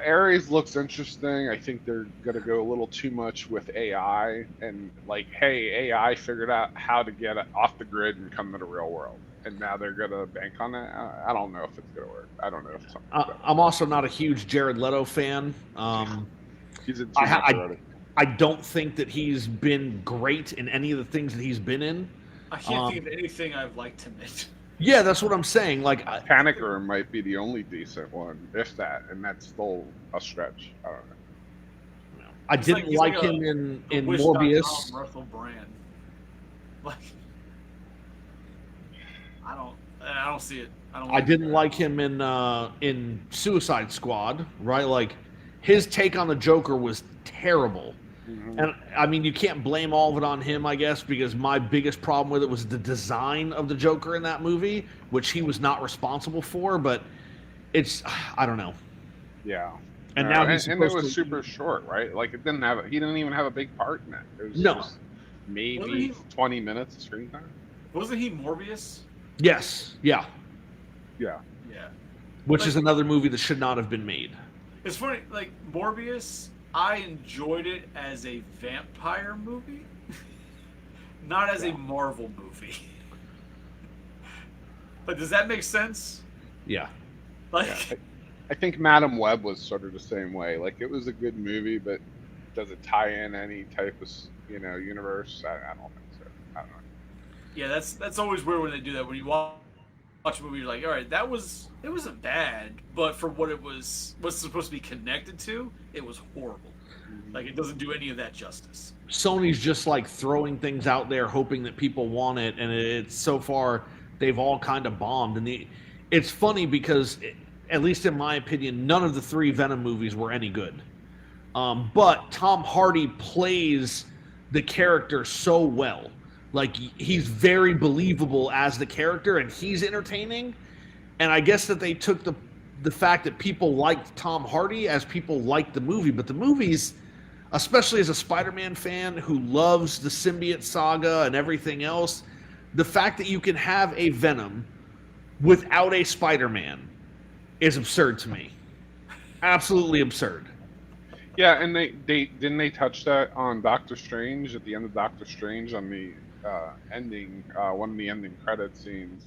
Ares looks interesting. I think they're going to go a little too much with AI and like, hey, AI figured out how to get off the grid and come to the real world. And now they're going to bank on that. I don't know if it's going to work. I don't know if something. I'm also not a huge Jared Leto fan. He's in too much already. I don't think that he's been great in any of the things that he's been in. I can't think of anything I've liked him in. Yeah, that's what I'm saying. Like, Panic Room might be the only decent one, if that, and that's still a stretch. I don't know. I didn't like him in Morbius. Russell Brand. Like, I don't see it. I didn't like him in Suicide Squad. Right, like his take on the Joker was terrible. Mm-hmm. And I mean, you can't blame all of it on him, I guess, because my biggest problem with it was the design of the Joker in that movie, which he was not responsible for. But I don't know. Yeah. And now it was super short, right? Like he didn't even have a big part in it. It was just maybe 20 minutes of screen time. Wasn't he Morbius? Yes. Yeah. Yeah. Which is another movie that should not have been made. It's funny, like Morbius I enjoyed it as a vampire movie, not as a Marvel movie. But does that make sense? Yeah. Like, Yeah. I think Madam Web was sort of the same way. Like, it was a good movie, but does it tie in any type of universe? I don't think so. I don't know. yeah, that's always weird when they do that. When you watch a movie, you're like, all right, it wasn't bad, but for what it was supposed to be connected to, it was horrible. Like, it doesn't do any of that justice. Sony's just like throwing things out there, hoping that people want it, and it's so far they've all kind of bombed. And it's funny because, at least in my opinion, none of the 3 Venom movies were any good. But Tom Hardy plays the character so well. Like, he's very believable as the character, and he's entertaining. And I guess that they took the fact that people liked Tom Hardy as people liked the movie. But the movies, especially as a Spider-Man fan who loves the symbiote saga and everything else, the fact that you can have a Venom without a Spider-Man is absurd to me. Absolutely absurd. Yeah, and they touch that on Doctor Strange at the end of Doctor Strange on the ending, one of the ending credit scenes.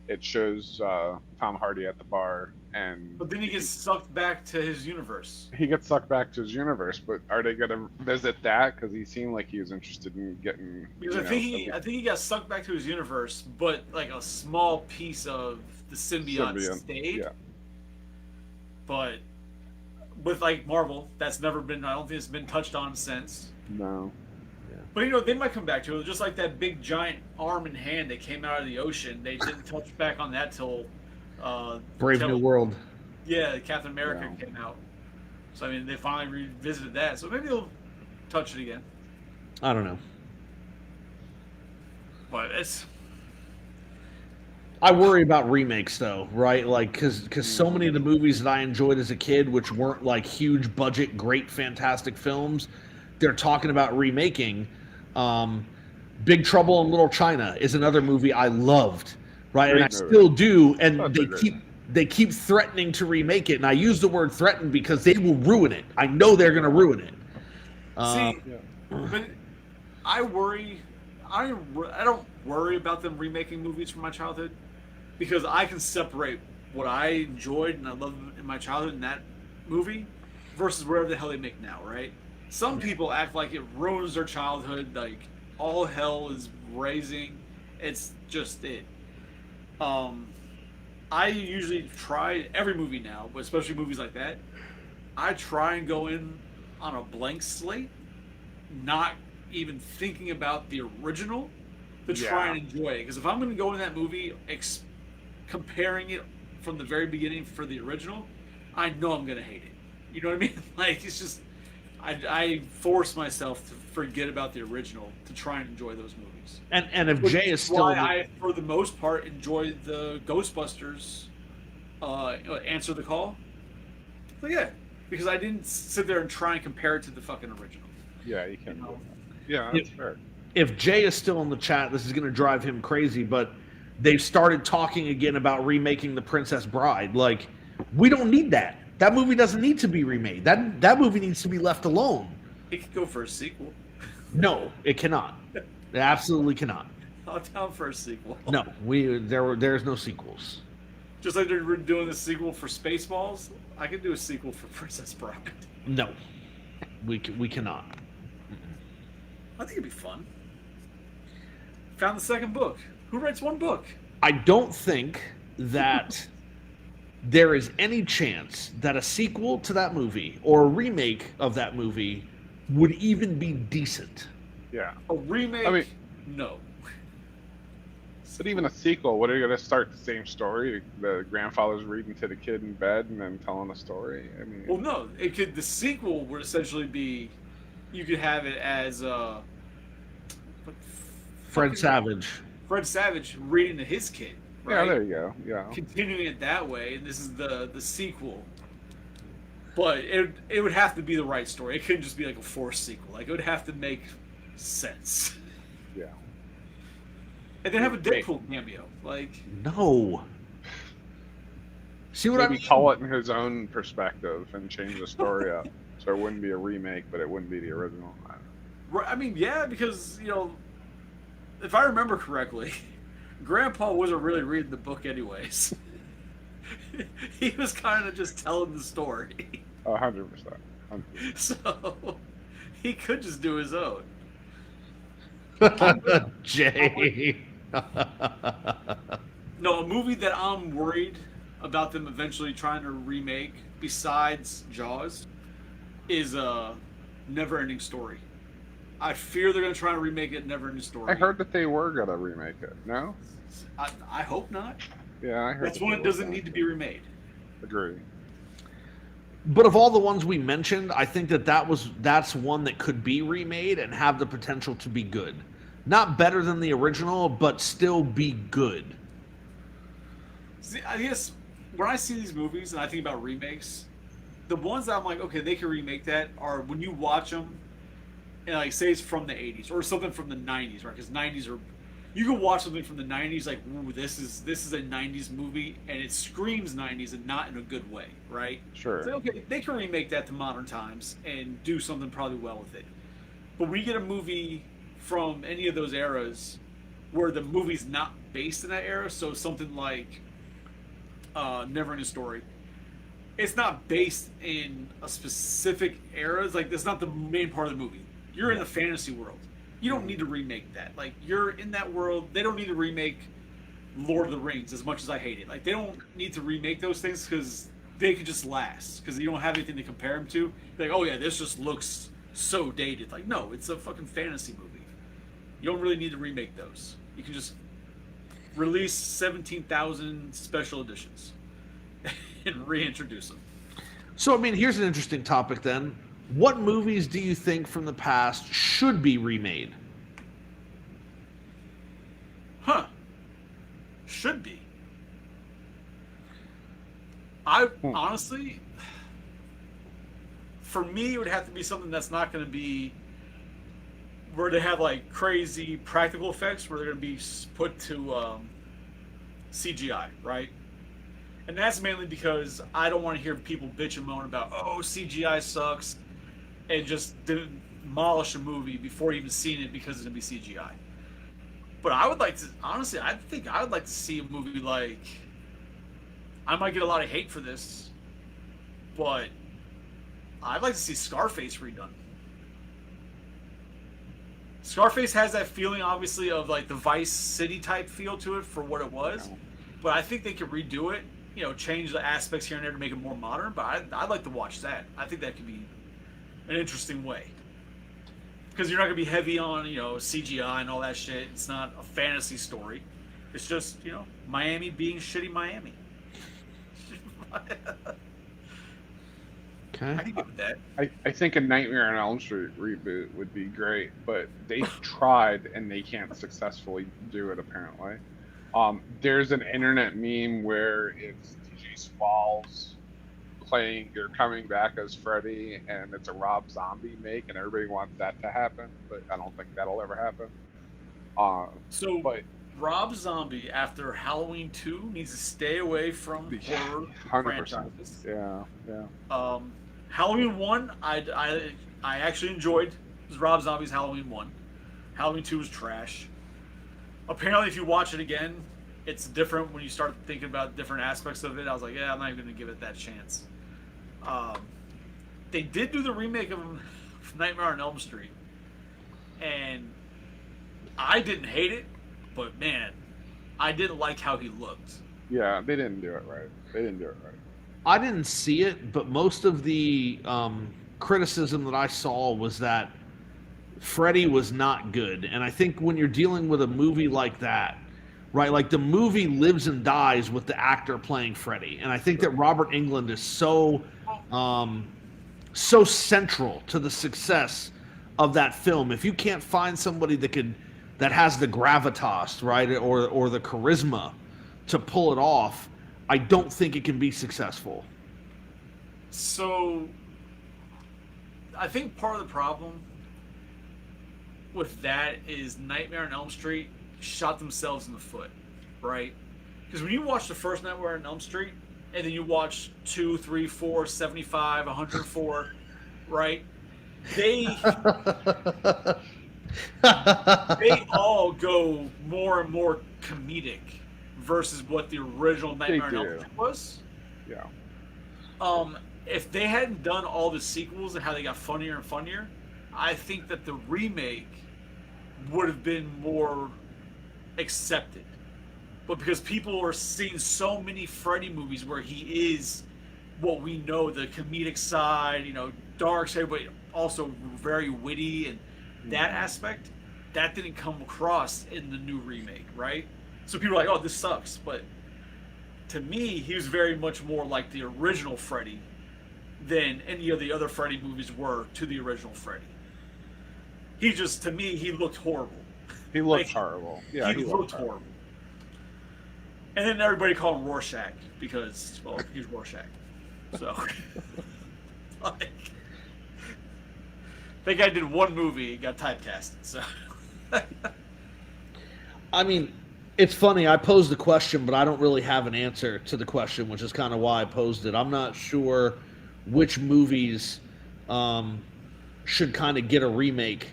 It shows Tom Hardy at the bar, but then he gets sucked back to his universe. He gets sucked back to his universe, but are they going to visit that? Because he seemed like he was interested in getting. Because I think he got sucked back to his universe, but like a small piece of the symbiote stayed. Yeah. But with like Marvel, that's never been. I don't think it's been touched on since. No. But they might come back to it. Just like that big giant arm and hand that came out of the ocean. They didn't touch back on that till Brave New World. Yeah, Captain America came out. So I mean, they finally revisited that. So maybe they'll touch it again. I don't know. But I worry about remakes though, right? Like, because so many of the movies that I enjoyed as a kid, which weren't like huge budget, great, fantastic films, they're talking about remaking. Big Trouble in Little China is another movie I loved, right? And I still do, and they keep threatening to remake it. And I use the word threaten because they will ruin it. I know they're going to ruin it. But I worry. I don't worry about them remaking movies from my childhood because I can separate what I enjoyed and I loved in my childhood in that movie versus whatever the hell they make now, right? Some people act like it ruins their childhood, like all hell is raising. It's just it. I usually try every movie now, but especially movies like that, I try and go in on a blank slate, not even thinking about the original, to try and enjoy it. Because if I'm going to go in that movie comparing it from the very beginning for the original, I know I'm going to hate it. You know what I mean? Like, it's just... I force myself to forget about the original to try and enjoy those movies. And if Jay is still, I, for the most part, enjoy the Ghostbusters Answer the Call. So yeah, because I didn't sit there and try and compare it to the fucking original. Yeah, you can. Yeah, that's fair. If Jay is still in the chat, this is going to drive him crazy, but they've started talking again about remaking The Princess Bride. Like, we don't need that. That movie doesn't need to be remade. That movie needs to be left alone. It could go for a sequel. No, it cannot. It absolutely cannot. I'm down for a sequel. No, there's no sequels. Just like they're doing the sequel for Spaceballs, I could do a sequel for Princess Bride. No, we cannot. I think it'd be fun. Found the second book. Who writes one book? I don't think that there is any chance that a sequel to that movie or a remake of that movie would even be decent. Yeah. A remake? I mean, no. But even a sequel, what are you going to start the same story? The grandfather's reading to the kid in bed and then telling a story? I mean, well, no. The sequel would essentially be, you could have it as Fred Savage. Fred Savage reading to his kid. Right? Yeah, there you go. Yeah. Continuing it that way, and this is the sequel. But it would have to be the right story. It couldn't just be like a forced sequel. Like, it would have to make sense. Yeah. And then have a Deadpool cameo. Like, no. See what Maybe I mean? tell it in his own perspective and change the story up. So it wouldn't be a remake, but it wouldn't be the original. I mean, yeah, because if I remember correctly, Grandpa wasn't really reading the book anyways. He was kind of just telling the story. 100%. So he could just do his own. Jay. No, a movie that I'm worried about them eventually trying to remake, besides Jaws, is a Never-Ending Story. I fear they're going to try and remake it Never-Ending Story. I heard that they were going to remake it. No? I hope not. Yeah, I heard. That's one that doesn't need to be remade. Agree. But of all the ones we mentioned, I think that's one that could be remade and have the potential to be good. Not better than the original, but still be good. See, I guess when I see these movies and I think about remakes, the ones that I'm like, okay, they can remake that are when you watch them and like say it's from the 80s or something from the 90s, right? Because 90s are, you can watch something from the 90s like, ooh, this is a 90s movie and it screams 90s and not in a good way, right? Sure. So, okay, they can remake that to modern times and do something probably well with it. But when you get a movie from any of those eras where the movie's not based in that era, so something like Never-Ending Story, it's not based in a specific era. It's like that's not the main part of the movie. You're in a fantasy world. You don't need to remake that. Like, you're in that world. They don't need to remake Lord of the Rings, as much as I hate it. Like, they don't need to remake those things because they could just last. Because you don't have anything to compare them to. Like, oh yeah, this just looks so dated. Like, no, it's a fucking fantasy movie. You don't really need to remake those. You can just release 17,000 special editions and reintroduce them. So, I mean, here's an interesting topic then. What movies do you think from the past should be remade? Should be. Honestly, for me, it would have to be something that's not going to be where they have like crazy practical effects, where they're going to be put to CGI, right? And that's mainly because I don't want to hear people bitch and moan about, oh, CGI sucks, and just demolish a movie before you've even seen it because it's going to be CGI. But I would like to, honestly, I think I would like to see a movie like, I might get a lot of hate for this, but I'd like to see Scarface redone. Scarface has that feeling, obviously, of like the Vice City type feel to it for what it was, but I think they could redo it, change the aspects here and there to make it more modern, but I'd like to watch that. I think that could be an interesting way. Because you're not going to be heavy on, CGI and all that shit. It's not a fantasy story. It's just, Miami being shitty Miami. Okay. I can get with that. I think a Nightmare on Elm Street reboot would be great, but they've tried and they can't successfully do it, apparently. There's an internet meme where it's DJ Smalls coming back as Freddy, and it's a Rob Zombie make, and everybody wants that to happen, but I don't think that'll ever happen. But Rob Zombie, after Halloween 2, needs to stay away from horror 100%. franchises. Yeah. Halloween 1, I actually enjoyed. It was Rob Zombie's Halloween 1. Halloween 2 was trash. Apparently, if you watch it again, it's different when you start thinking about different aspects of it. I was like, yeah, I'm not even going to give it that chance. They did do the remake of Nightmare on Elm Street, and I didn't hate it, but man, I didn't like how he looked. Yeah, they didn't do it right. I didn't see it, but most of the criticism that I saw was that Freddy was not good. And I think when you're dealing with a movie like that, right, like the movie lives and dies with the actor playing Freddy. And I think that Robert Englund is so central to the success of that film. If you can't find somebody that has the gravitas, right, or the charisma to pull it off, I don't think it can be successful. So, I think part of the problem with that is Nightmare on Elm Street shot themselves in the foot, right? Because when you watch the first Nightmare on Elm Street, and then you watch 2, 3, 4, 75, 104, right? They all go more and more comedic versus what the original Nightmare on Elm Street was. Yeah. If they hadn't done all the sequels and how they got funnier and funnier, I think that the remake would have been more accepted. But because people are seeing so many Freddy movies where he is what we know, the comedic side, dark side, but also very witty, and that aspect, that didn't come across in the new remake, right? So people are like, oh, this sucks. But to me, he was very much more like the original Freddy than any of the other Freddy movies were to the original Freddy. He just, to me, he looked horrible. He looked horrible. Yeah, he looked horrible. And then everybody called him Rorschach because, well, he's Rorschach. So, like, that guy did one movie, he got typecasted. So, I mean, it's funny. I posed the question, but I don't really have an answer to the question, which is kind of why I posed it. I'm not sure which movies should kind of get a remake.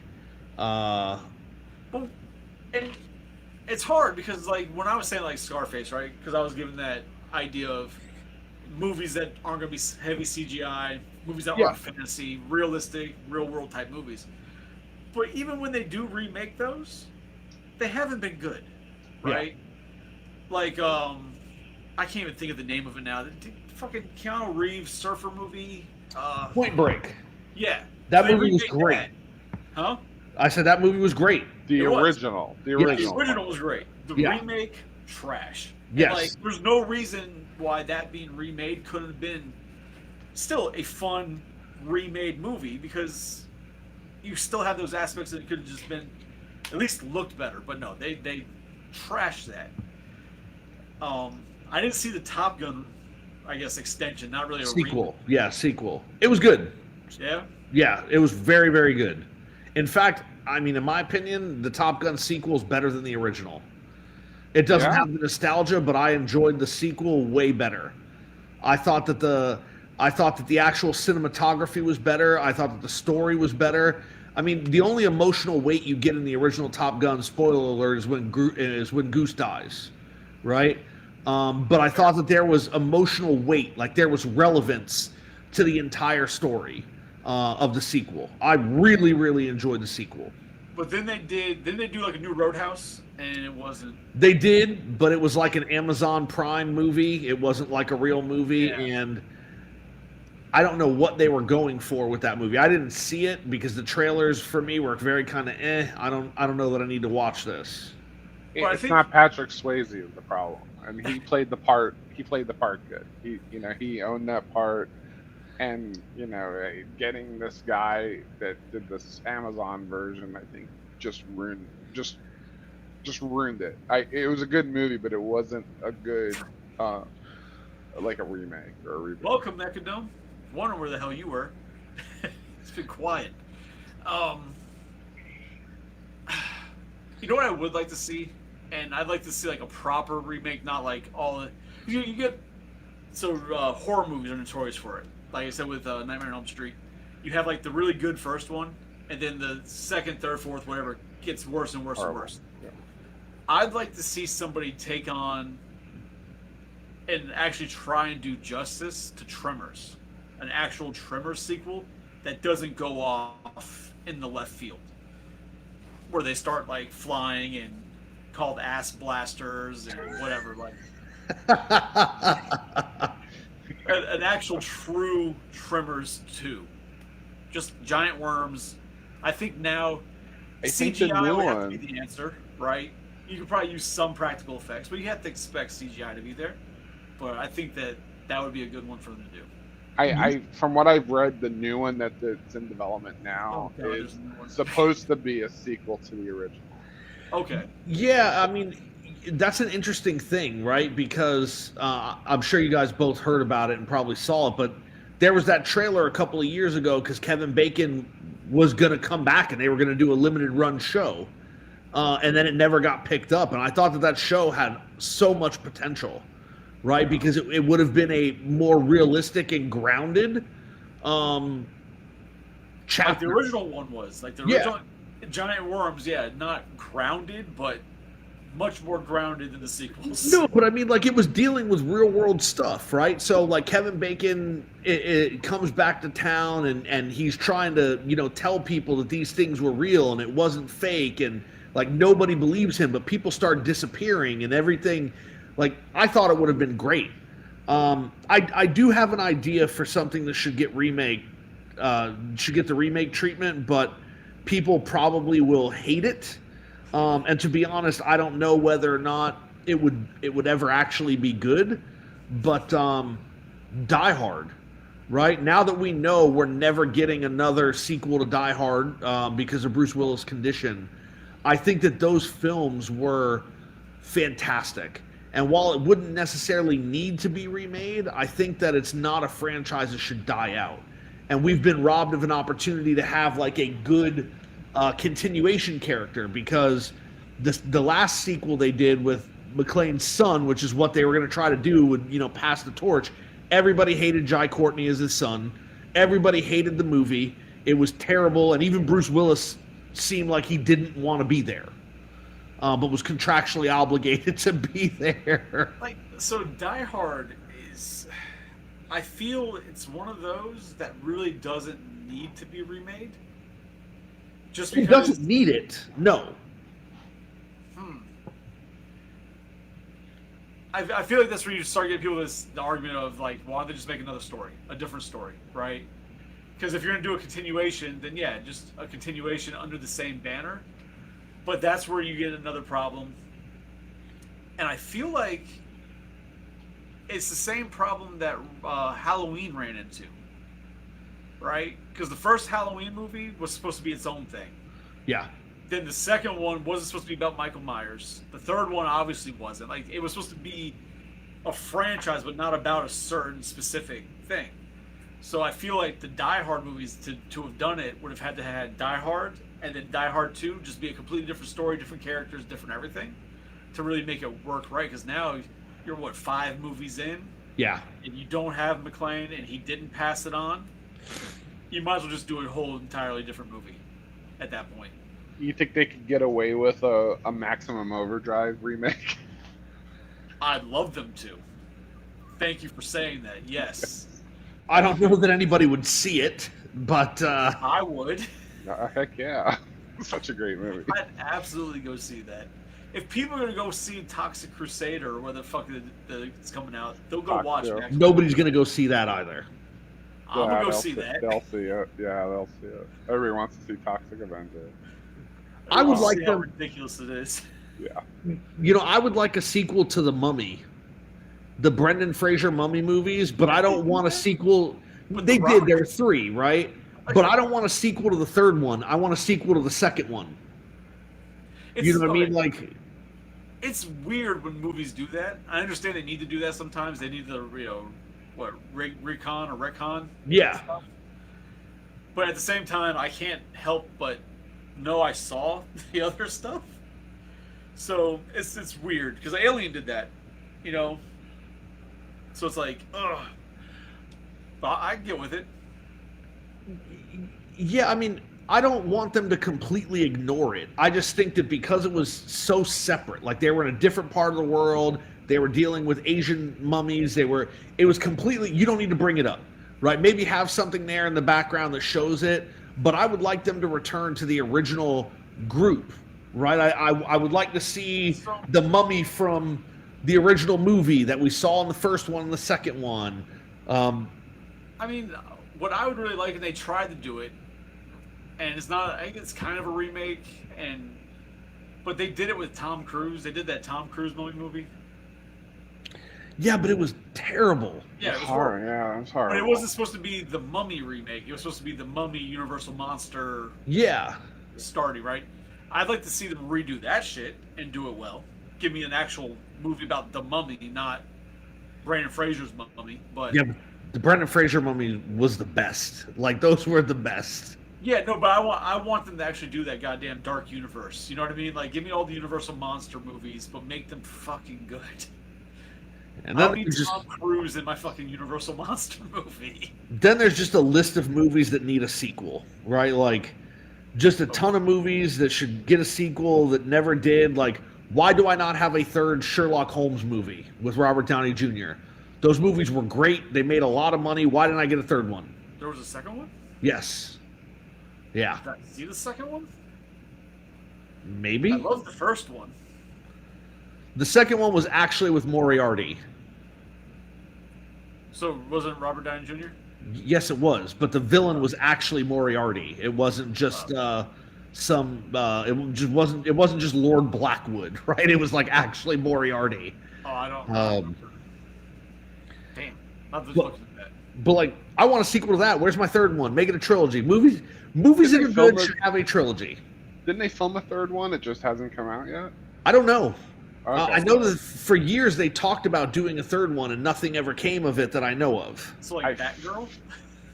And it's hard because, like, when I was saying, like, Scarface, right? Because I was given that idea of movies that aren't going to be heavy CGI, movies that aren't fantasy, realistic, real-world type movies. But even when they do remake those, they haven't been good, right? Yeah. Like, I can't even think of the name of it now. The fucking Keanu Reeves surfer movie. Point Break. Yeah. That movie was great. That. Huh? I said that movie was great. The original was great. The remake, trash. Yes. Like, there's no reason why that being remade couldn't have been still a fun remade movie, because you still have those aspects that could have just been at least looked better. But no, they trashed that. I didn't see the Top Gun, I guess, extension. Not really a sequel. remake. Yeah, sequel. It was good. Yeah. Yeah, it was very, very good. In fact, I mean, in my opinion, the Top Gun sequel is better than the original. It doesn't have the nostalgia, but I enjoyed the sequel way better. I thought that the actual cinematography was better. I thought that the story was better. I mean, the only emotional weight you get in the original Top Gun, spoiler alert, is when Goose dies, right? But I thought that there was emotional weight, like there was relevance to the entire story of the sequel. I really, really enjoyed the sequel. But then they do like a new Roadhouse, and it wasn't. They did, but it was like an Amazon Prime movie. It wasn't like a real movie, and I don't know what they were going for with that movie. I didn't see it because the trailers for me were very kind of I don't know that I need to watch this. It's not Patrick Swayze is the problem. I mean, he played the part. He played the part good. He owned that part. And getting this guy that did this Amazon version, I think, just ruined it. It was a good movie, but it wasn't a good like a remake or a reboot. Welcome, Mechadome. Wondering where the hell you were. It's been quiet. You know what I would like to see, and I'd like to see like a proper remake, not like all the you get. So horror movies are notorious for it. Like I said with Nightmare on Elm Street, you have like the really good first one, and then the second, third, fourth, whatever, gets worse and worse and worse. Yeah. I'd like to see somebody take on and actually try and do justice to Tremors, an actual Tremors sequel that doesn't go off in the left field, where they start like flying and called ass blasters and whatever, like. An actual true Tremors 2. Just giant worms. I think now CGI would have to be the answer, right? You could probably use some practical effects, but you have to expect CGI to be there. But I think that would be a good one for them to do. I from what I've read, the new one that's in development now is supposed to be a sequel to the original. Okay. Yeah, I mean, that's an interesting thing, right? Because I'm sure you guys both heard about it and probably saw it, but there was that trailer a couple of years ago because Kevin Bacon was going to come back and they were going to do a limited run show. And then it never got picked up. And I thought that show had so much potential, right? Because it would have been a more realistic and grounded chapters. Like the original one was. Like the original giant worms, not grounded, but much more grounded than the sequels. No, but I mean, like, it was dealing with real world stuff, right? So, like, Kevin Bacon it comes back to town and he's trying to, tell people that these things were real and it wasn't fake, and like nobody believes him, but people start disappearing and everything. Like, I thought it would have been great. I do have an idea for something that should get the remake treatment, but people probably will hate it. And to be honest, I don't know whether or not it would ever actually be good. But Die Hard, right? Now that we know we're never getting another sequel to Die Hard because of Bruce Willis' condition, I think that those films were fantastic. And while it wouldn't necessarily need to be remade, I think that it's not a franchise that should die out. And we've been robbed of an opportunity to have like a good continuation character, because the last sequel they did with McClane's son, which is what they were going to try to do, would pass the torch. Everybody hated Jai Courtney as his son. Everybody hated the movie. It was terrible, and even Bruce Willis seemed like he didn't want to be there, but was contractually obligated to be there. Like, so Die Hard is, I feel it's one of those that really doesn't need to be remade. Just because it doesn't need it. No. I feel like that's where you start getting people the argument of like, why don't they just make another story, a different story, right? Because if you're going to do a continuation, then just a continuation under the same banner. But that's where you get another problem. And I feel like it's the same problem that Halloween ran into, right? Because the first Halloween movie was supposed to be its own thing. Yeah. Then the second one wasn't supposed to be about Michael Myers. The third one obviously wasn't. Like, it was supposed to be a franchise, but not about a certain specific thing. So I feel like the Die Hard movies, to have done it, would have had to have Die Hard, and then Die Hard 2 just be a completely different story, different characters, different everything, to really make it work right. Because now you're, 5 movies in? Yeah. And you don't have McClane, and he didn't pass it on. You might as well just do a whole entirely different movie at that point. You think they could get away with a Maximum Overdrive remake? I'd love them to. Thank you for saying that. Yes. I don't know that anybody would see it, but I would. Heck yeah. Such a great movie. I'd absolutely go see that. If people are going to go see Toxic Crusader or whether the fuck it's coming out, they'll go watch it. Nobody's going to go see that either. I'm going to go see that. They'll see it. Yeah, they'll see it. Everybody wants to see Toxic Avenger. I would like how ridiculous it is. Yeah. I would like a sequel to The Mummy, the Brendan Fraser Mummy movies, but I don't want a sequel. They did. There were 3, right? But I don't want a sequel to the third one. I want a sequel to the second one. You know what I mean? Like, it's weird when movies do that. I understand they need to do that sometimes. They need to, recon or retcon. Yeah. Stuff. But at the same time, I can't help but know I saw the other stuff. So it's weird because Alien did that, So it's like, ugh. But I get with it. Yeah, I mean, I don't want them to completely ignore it. I just think that because it was so separate, like they were in a different part of the world, they were dealing with Asian mummies, it was completely, you don't need to bring it up, right? Maybe have something there in the background that shows it, but I would like them to return to the original group, right? I would like to see the mummy from the original movie that we saw in the first one and the second one. I mean, what I would really like, and they tried to do it, and it's not, I think it's kind of a remake, but they did it with Tom Cruise. They did that Tom Cruise movie. Yeah, but it was terrible. Yeah, it was hard. Yeah, it was hard. But it wasn't supposed to be the Mummy remake. It was supposed to be the Mummy Universal Monster. Yeah. Starting, right? I'd like to see them redo that shit and do it well. Give me an actual movie about the Mummy, not Brendan Fraser's Mummy. But yeah, the Brendan Fraser Mummy was the best. Like, those were the best. Yeah, no, but I want them to actually do that goddamn dark universe. You know what I mean? Like, give me all the Universal Monster movies, but make them fucking good. And I then don't need just Tom Cruise in my fucking Universal Monster movie. then there's just a list of movies that need a sequel, right? Like just a ton of movies that should get a sequel that never did. Like, why do I not have a third Sherlock Holmes movie with Robert Downey Jr.? Those movies were great. They made a lot of money. Why didn't I get a third one? There was a second one? Yes. Yeah. Did I see the second one? Maybe. I love the first one. The second one was actually with Moriarty. So wasn't Robert Downey Jr.? Yes, it was, but the villain was actually Moriarty. It wasn't just It wasn't just Lord Blackwood, right? It was like actually Moriarty. Oh, I don't. Damn, not just looking at that. But like, I want a sequel to that. Where's my third one? Make it a trilogy. Movies that are good should have a trilogy. Didn't they film a third one? It just hasn't come out yet. I don't know. Okay. I know that for years they talked about doing a third one, and nothing ever came of it that I know of. So like Batgirl?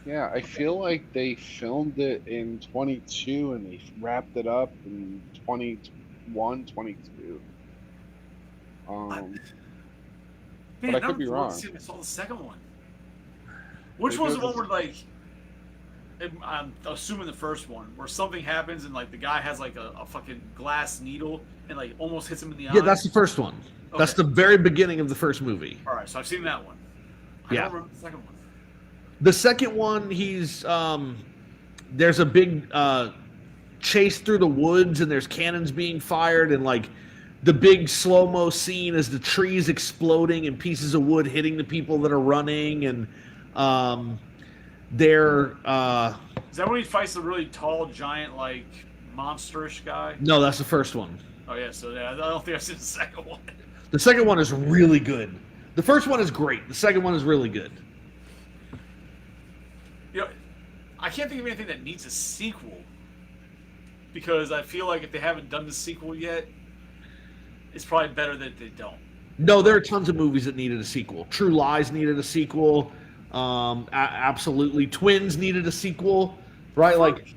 Yeah, I feel like they filmed it in 22 and they wrapped it up in 21, 22. Man, but I could be wrong. I saw the second one. Which was the one where like, I'm assuming the first one, where something happens and like the guy has like a fucking glass needle and like almost hits him in the eye? Yeah, that's the first one. Okay. That's the very beginning of the first movie. All right, so I've seen that one. I don't remember the second one. The second one, he's there's a big chase through the woods and there's cannons being fired and like the big slow-mo scene is the trees exploding and pieces of wood hitting the people that are running and they're Is that when he fights the really tall, giant, like monsterish guy? No, that's the first one. Oh yeah, so yeah, I don't think I've seen the second one. The second one is really good. The first one is great. The second one is really good. You know, I can't think of anything that needs a sequel because I feel like if they haven't done the sequel yet, it's probably better that they don't. No, there are tons of movies that needed a sequel. True Lies needed a sequel. Absolutely, Twins needed a sequel. Right, like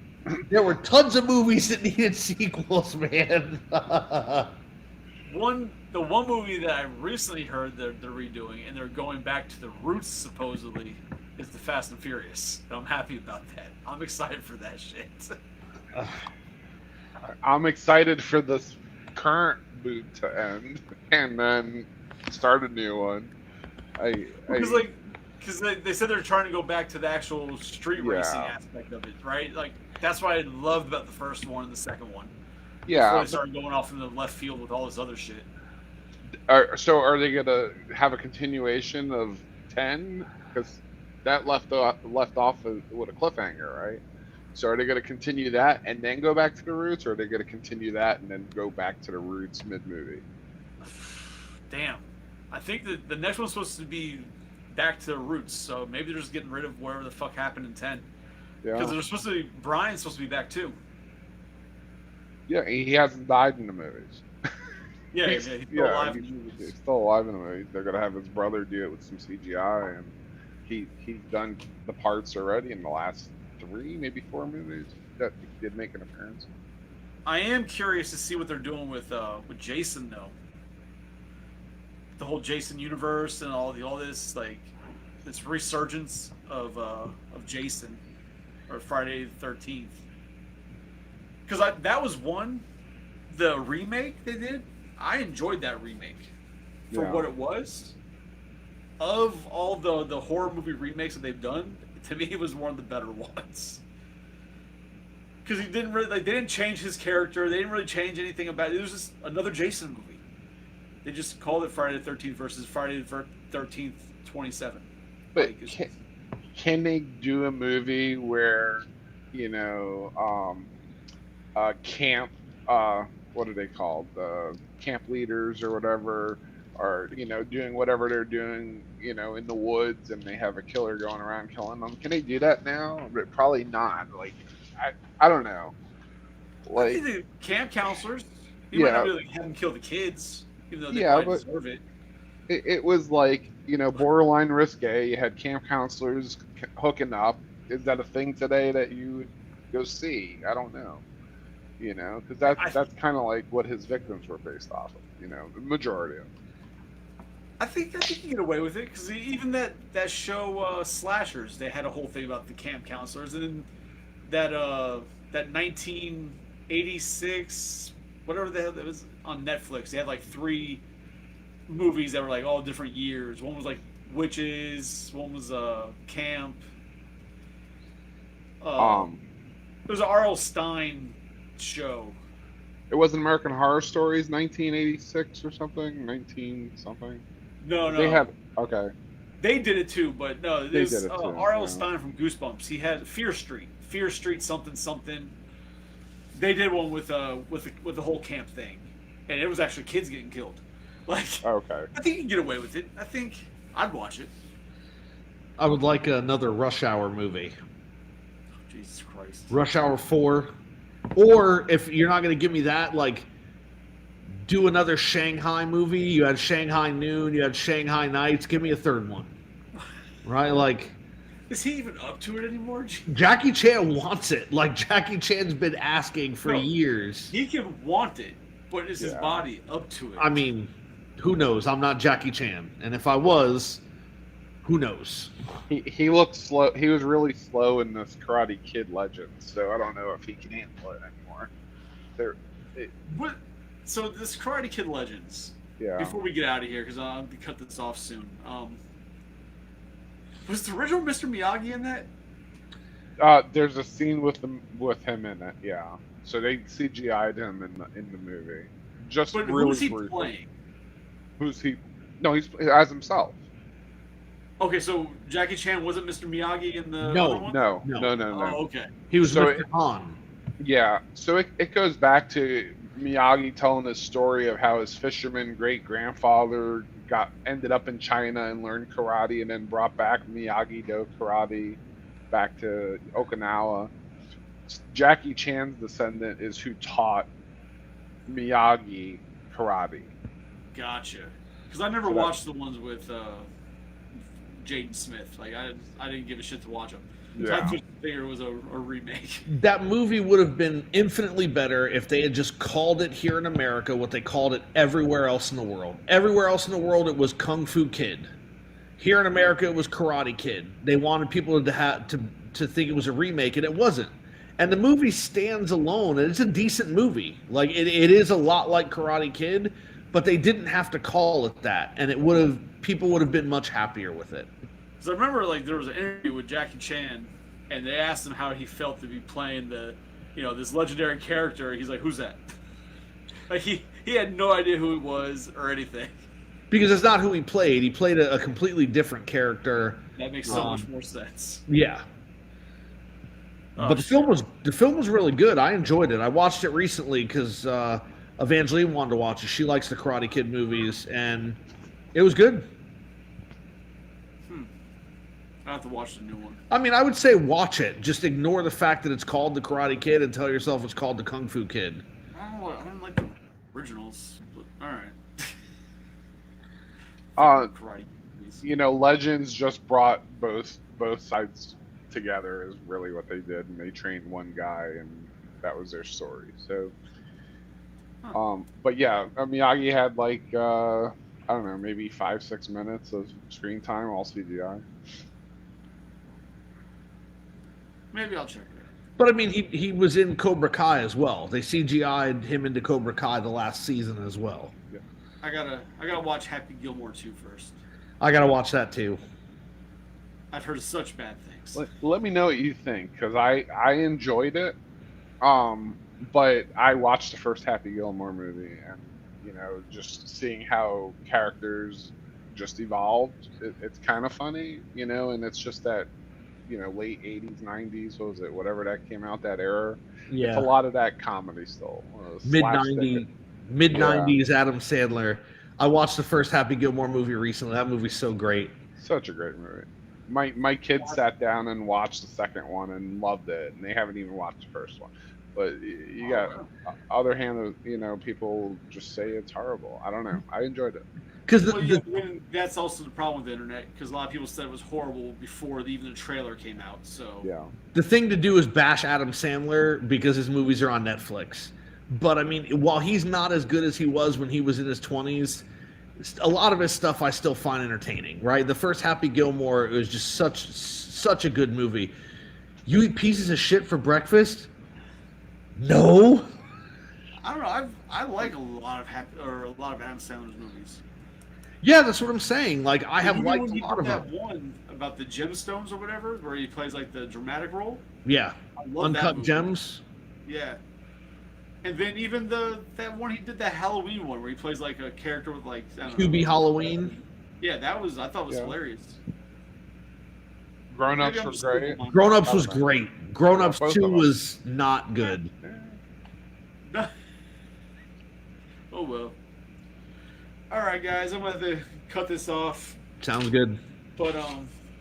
there were tons of movies that needed sequels, man. The one movie that I recently heard they're redoing and they're going back to the roots supposedly is the Fast and Furious. And I'm happy about that. I'm excited for that shit. I'm excited for this current boot to end and then start a new one. Because they said they're trying to go back to the actual street racing aspect of it, right? Like that's what I loved about the first one and the second one. Yeah. Before they started going off in the left field with all this other shit. So are they gonna have a continuation of 10? Because that left off with a cliffhanger, right? So are they gonna continue that and then go back to the roots, or are they gonna continue that and then go back to the roots mid-movie? Damn. I think that the next one's supposed to be back to the roots, so maybe they're just getting rid of whatever the fuck happened in 10. Yeah. Because they're supposed to be, Brian's supposed to be back too. Yeah, he hasn't died in the movies. Yeah, he's still alive. He's still alive in the movies. They're gonna have his brother do it with some CGI, and he's done the parts already in the last 3, maybe 4 movies that he did make an appearance. I am curious to see what they're doing with Jason though. The whole Jason universe and all this like this resurgence of Jason or Friday the 13th. Because that was the remake they did. I enjoyed that remake for what it was. Of all the horror movie remakes that they've done, to me it was one of the better ones. Because he didn't really they didn't change his character. They didn't really change anything about it. It was just another Jason movie. They just called it Friday the 13th versus Friday the 13th 27. But can they do a movie where, camp, what are they called? Camp leaders or whatever are, doing whatever they're doing, in the woods and they have a killer going around killing them. Can they do that now? But probably not. Like, I don't know. Like, I think the camp counselors, you might not really have them kill the kids. Even though they probably deserve it. It was like, borderline risque. You had camp counselors hooking up. Is that a thing today that you would go see? I don't know. Because that's kind of like what his victims were based off of. The majority of them. I think you can get away with it because even that show Slashers, they had a whole thing about the camp counselors, and then that 1986 whatever the hell it was on Netflix. They had like 3 movies that were like all different years. One was like witches. One was camp. It was an R.L. Stein show. It was American Horror Stories, 1986 or something, 19 something. No. They had They did it too, but no. They There's did it too, R.L. yeah. Stein from Goosebumps. He had Fear Street something. They did one with the whole camp thing, and it was actually kids getting killed. Like, Okay. I think you can get away with it. I think I'd watch it. I would like another Rush Hour movie. Jesus Christ. Rush Hour 4. Or if you're not going to give me that, like, do another Shanghai movie. You had Shanghai Noon, you had Shanghai Nights. Give me a third one. Right? Like, is he even up to it anymore? Jackie Chan wants it. Like, Jackie Chan's been asking for years. He can want it, but is his body up to it? I mean, who knows? I'm not Jackie Chan. And if I was, who knows? He looked slow. He was really slow in this Karate Kid Legends, so I don't know if he can handle it anymore. What? So this Karate Kid Legends. Yeah. Before we get out of here, because I'll cut this off soon. Was the original Mr. Miyagi in that? There's a scene with him in it. Yeah. So they CGI'd him in the movie. Just But really who's he briefly. playing? Who's he? No, he's as himself. Okay, so Jackie Chan wasn't Mr. Miyagi in the No. other one? No. Oh, okay. He was So Mr. Han. Yeah, so it goes back to Miyagi telling his story of how his fisherman great-grandfather ended up in China and learned karate and then brought back Miyagi-Do karate back to Okinawa. Jackie Chan's descendant is who taught Miyagi karate. Gotcha. Because I never watched the ones with Jaden Smith. Like I didn't give a shit to watch them. So I Yeah. just figured it was a remake. That movie would have been infinitely better if they had just called it here in America what they called it everywhere else in the world. Everywhere else in the world, it was Kung Fu Kid. Here in America, it was Karate Kid. They wanted people to think it was a remake, and it wasn't. And the movie stands alone, and it's a decent movie. Like it is a lot like Karate Kid, but they didn't have to call it that, and people would have been much happier with it. Because I remember like there was an interview with Jackie Chan, and they asked him how he felt to be playing this legendary character. He's like, "Who's that?" Like he had no idea who it was or anything. Because it's not who he played. He played a completely different character. That makes so much more sense. Yeah. Oh, But the film was really good. I enjoyed it. I watched it recently because Evangeline wanted to watch it. She likes the Karate Kid movies, and it was good. I have to watch the new one. I mean, I would say watch it. Just ignore the fact that it's called the Karate Kid and tell yourself it's called the Kung Fu Kid. I don't like the originals, but all right. Karate movies. Legends just brought both sides together is really what they did, and they trained one guy, and that was their story. So, but yeah, Miyagi had like I don't know, maybe 5-6 minutes of screen time, all CGI. Maybe I'll check it out. But I mean, he was in Cobra Kai as well. They CGI'd him into Cobra Kai the last season as well. Yeah. I gotta watch Happy Gilmore 2 first. I gotta watch that too. I've heard such bad things. Let me know what you think, because I enjoyed it, but I watched the first Happy Gilmore movie, and just seeing how characters just evolved, it's kind of funny, and it's just that late 80s 90s, what was it, whatever that came out, that era. Yeah. It's a lot of that comedy still. Mid 90s Adam Sandler. I watched the first Happy Gilmore movie recently. That movie's so great. Such a great movie. My kids sat down and watched the second one and loved it, and they haven't even watched the first one. But you got other hand, people just say it's horrible. I don't know. I enjoyed it. Because that's also the problem with the internet, because a lot of people said it was horrible before even the trailer came out. So yeah, the thing to do is bash Adam Sandler because his movies are on Netflix. But I mean, while he's not as good as he was when he was in his 20s, a lot of his stuff I still find entertaining. Right, the first Happy Gilmore, it was just such a good movie. You eat pieces of shit for breakfast? No. I don't know. I like a lot of Adam Sandler's movies. Yeah, that's what I'm saying. Like I have Even liked when a lot of that them. one about the gemstones or whatever, where he plays like the dramatic role. Yeah, I love that Uncut movie. Gems. Yeah. And then even that one he did, that Halloween one where he plays like a character with like QB Halloween. Yeah, I thought was hilarious. Grown Ups were great. Grown Ups was great. Grown Ups Both 2 of them. was not good. Oh well. All right, guys, I'm gonna have to cut this off. Sounds good. But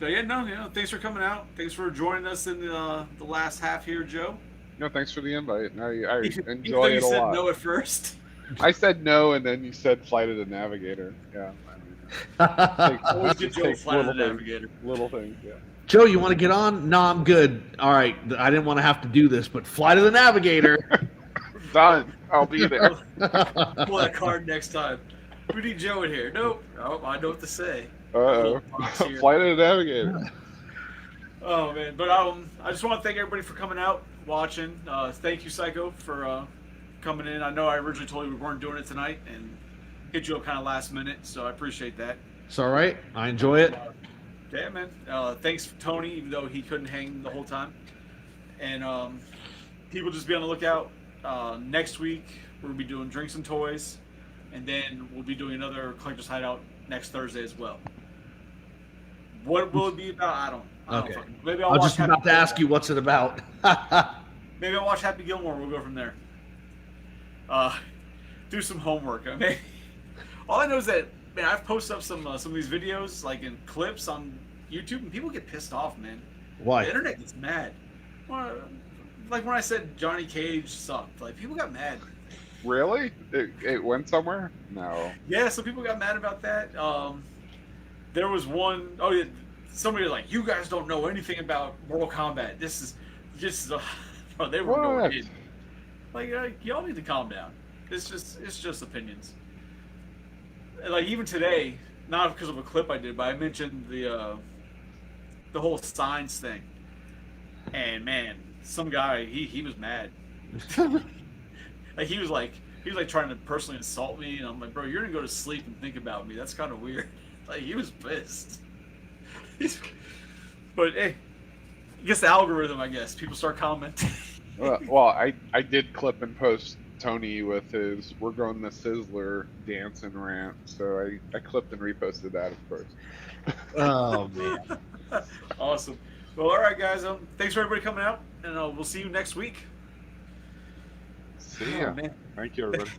yeah, no, thanks for coming out. Thanks for joining us in the last half here, Joe. No, thanks for the invite. I Even enjoy though it you a said lot. no at first. I said no, and then you said Flight of the Navigator. Yeah. Always get Joe Takes Flight of the little Navigator. Little things, yeah. Joe, you want to get on? No, I'm good. All right, I didn't want to have to do this, but Flight of the Navigator. Done. I'll be there. Pull that card next time. We need Joe in here. Nope. Oh, I know what to say. Uh-oh. Flight of the Navigator. Oh man, but I just want to thank everybody for coming out, watching. Thank you, Psycho, for coming in. I know I originally told you we weren't doing it tonight, and hit you up kind of last minute, so I appreciate that. It's all right. I enjoy it. Yeah, man. Thanks for Tony, even though he couldn't hang the whole time. And people just be on the lookout. Next week we'll be doing Drinks and Toys, and then we'll be doing another Collector's Hideout next Thursday as well. What will it be about? I don't Okay. fucking, maybe I I'll was watch just about Happy to ask you Gilmore. what's it about. Maybe I'll watch Happy Gilmore. We'll go from there. Do some homework. I mean, all I know is that, man, I've posted up some of these videos like in clips on YouTube, and people get pissed off, man. Why? The internet gets mad. Well, like when I said Johnny Cage sucked, like people got mad. Really? It went somewhere? No. Yeah, some people got mad about that. There was one, oh yeah, somebody was like, you guys don't know anything about Mortal Kombat. This is just, bro, they were What? going in. Like, y'all need to calm down. It's just opinions. And, like even today, not because of a clip I did, but I mentioned the whole signs thing. And man, some guy he was mad. Like he was like trying to personally insult me, and I'm like, bro, you're gonna go to sleep and think about me. That's kind of weird. Like he was pissed. But hey, I guess the algorithm. I guess people start commenting. Well, I did clip and post Tony with his "We're going to Sizzler" dance and rant, so I clipped and reposted that, of course. Oh man. Awesome. Well, all right, guys. Thanks for everybody coming out, and we'll see you next week. See ya. Oh, man. Thank you, everybody.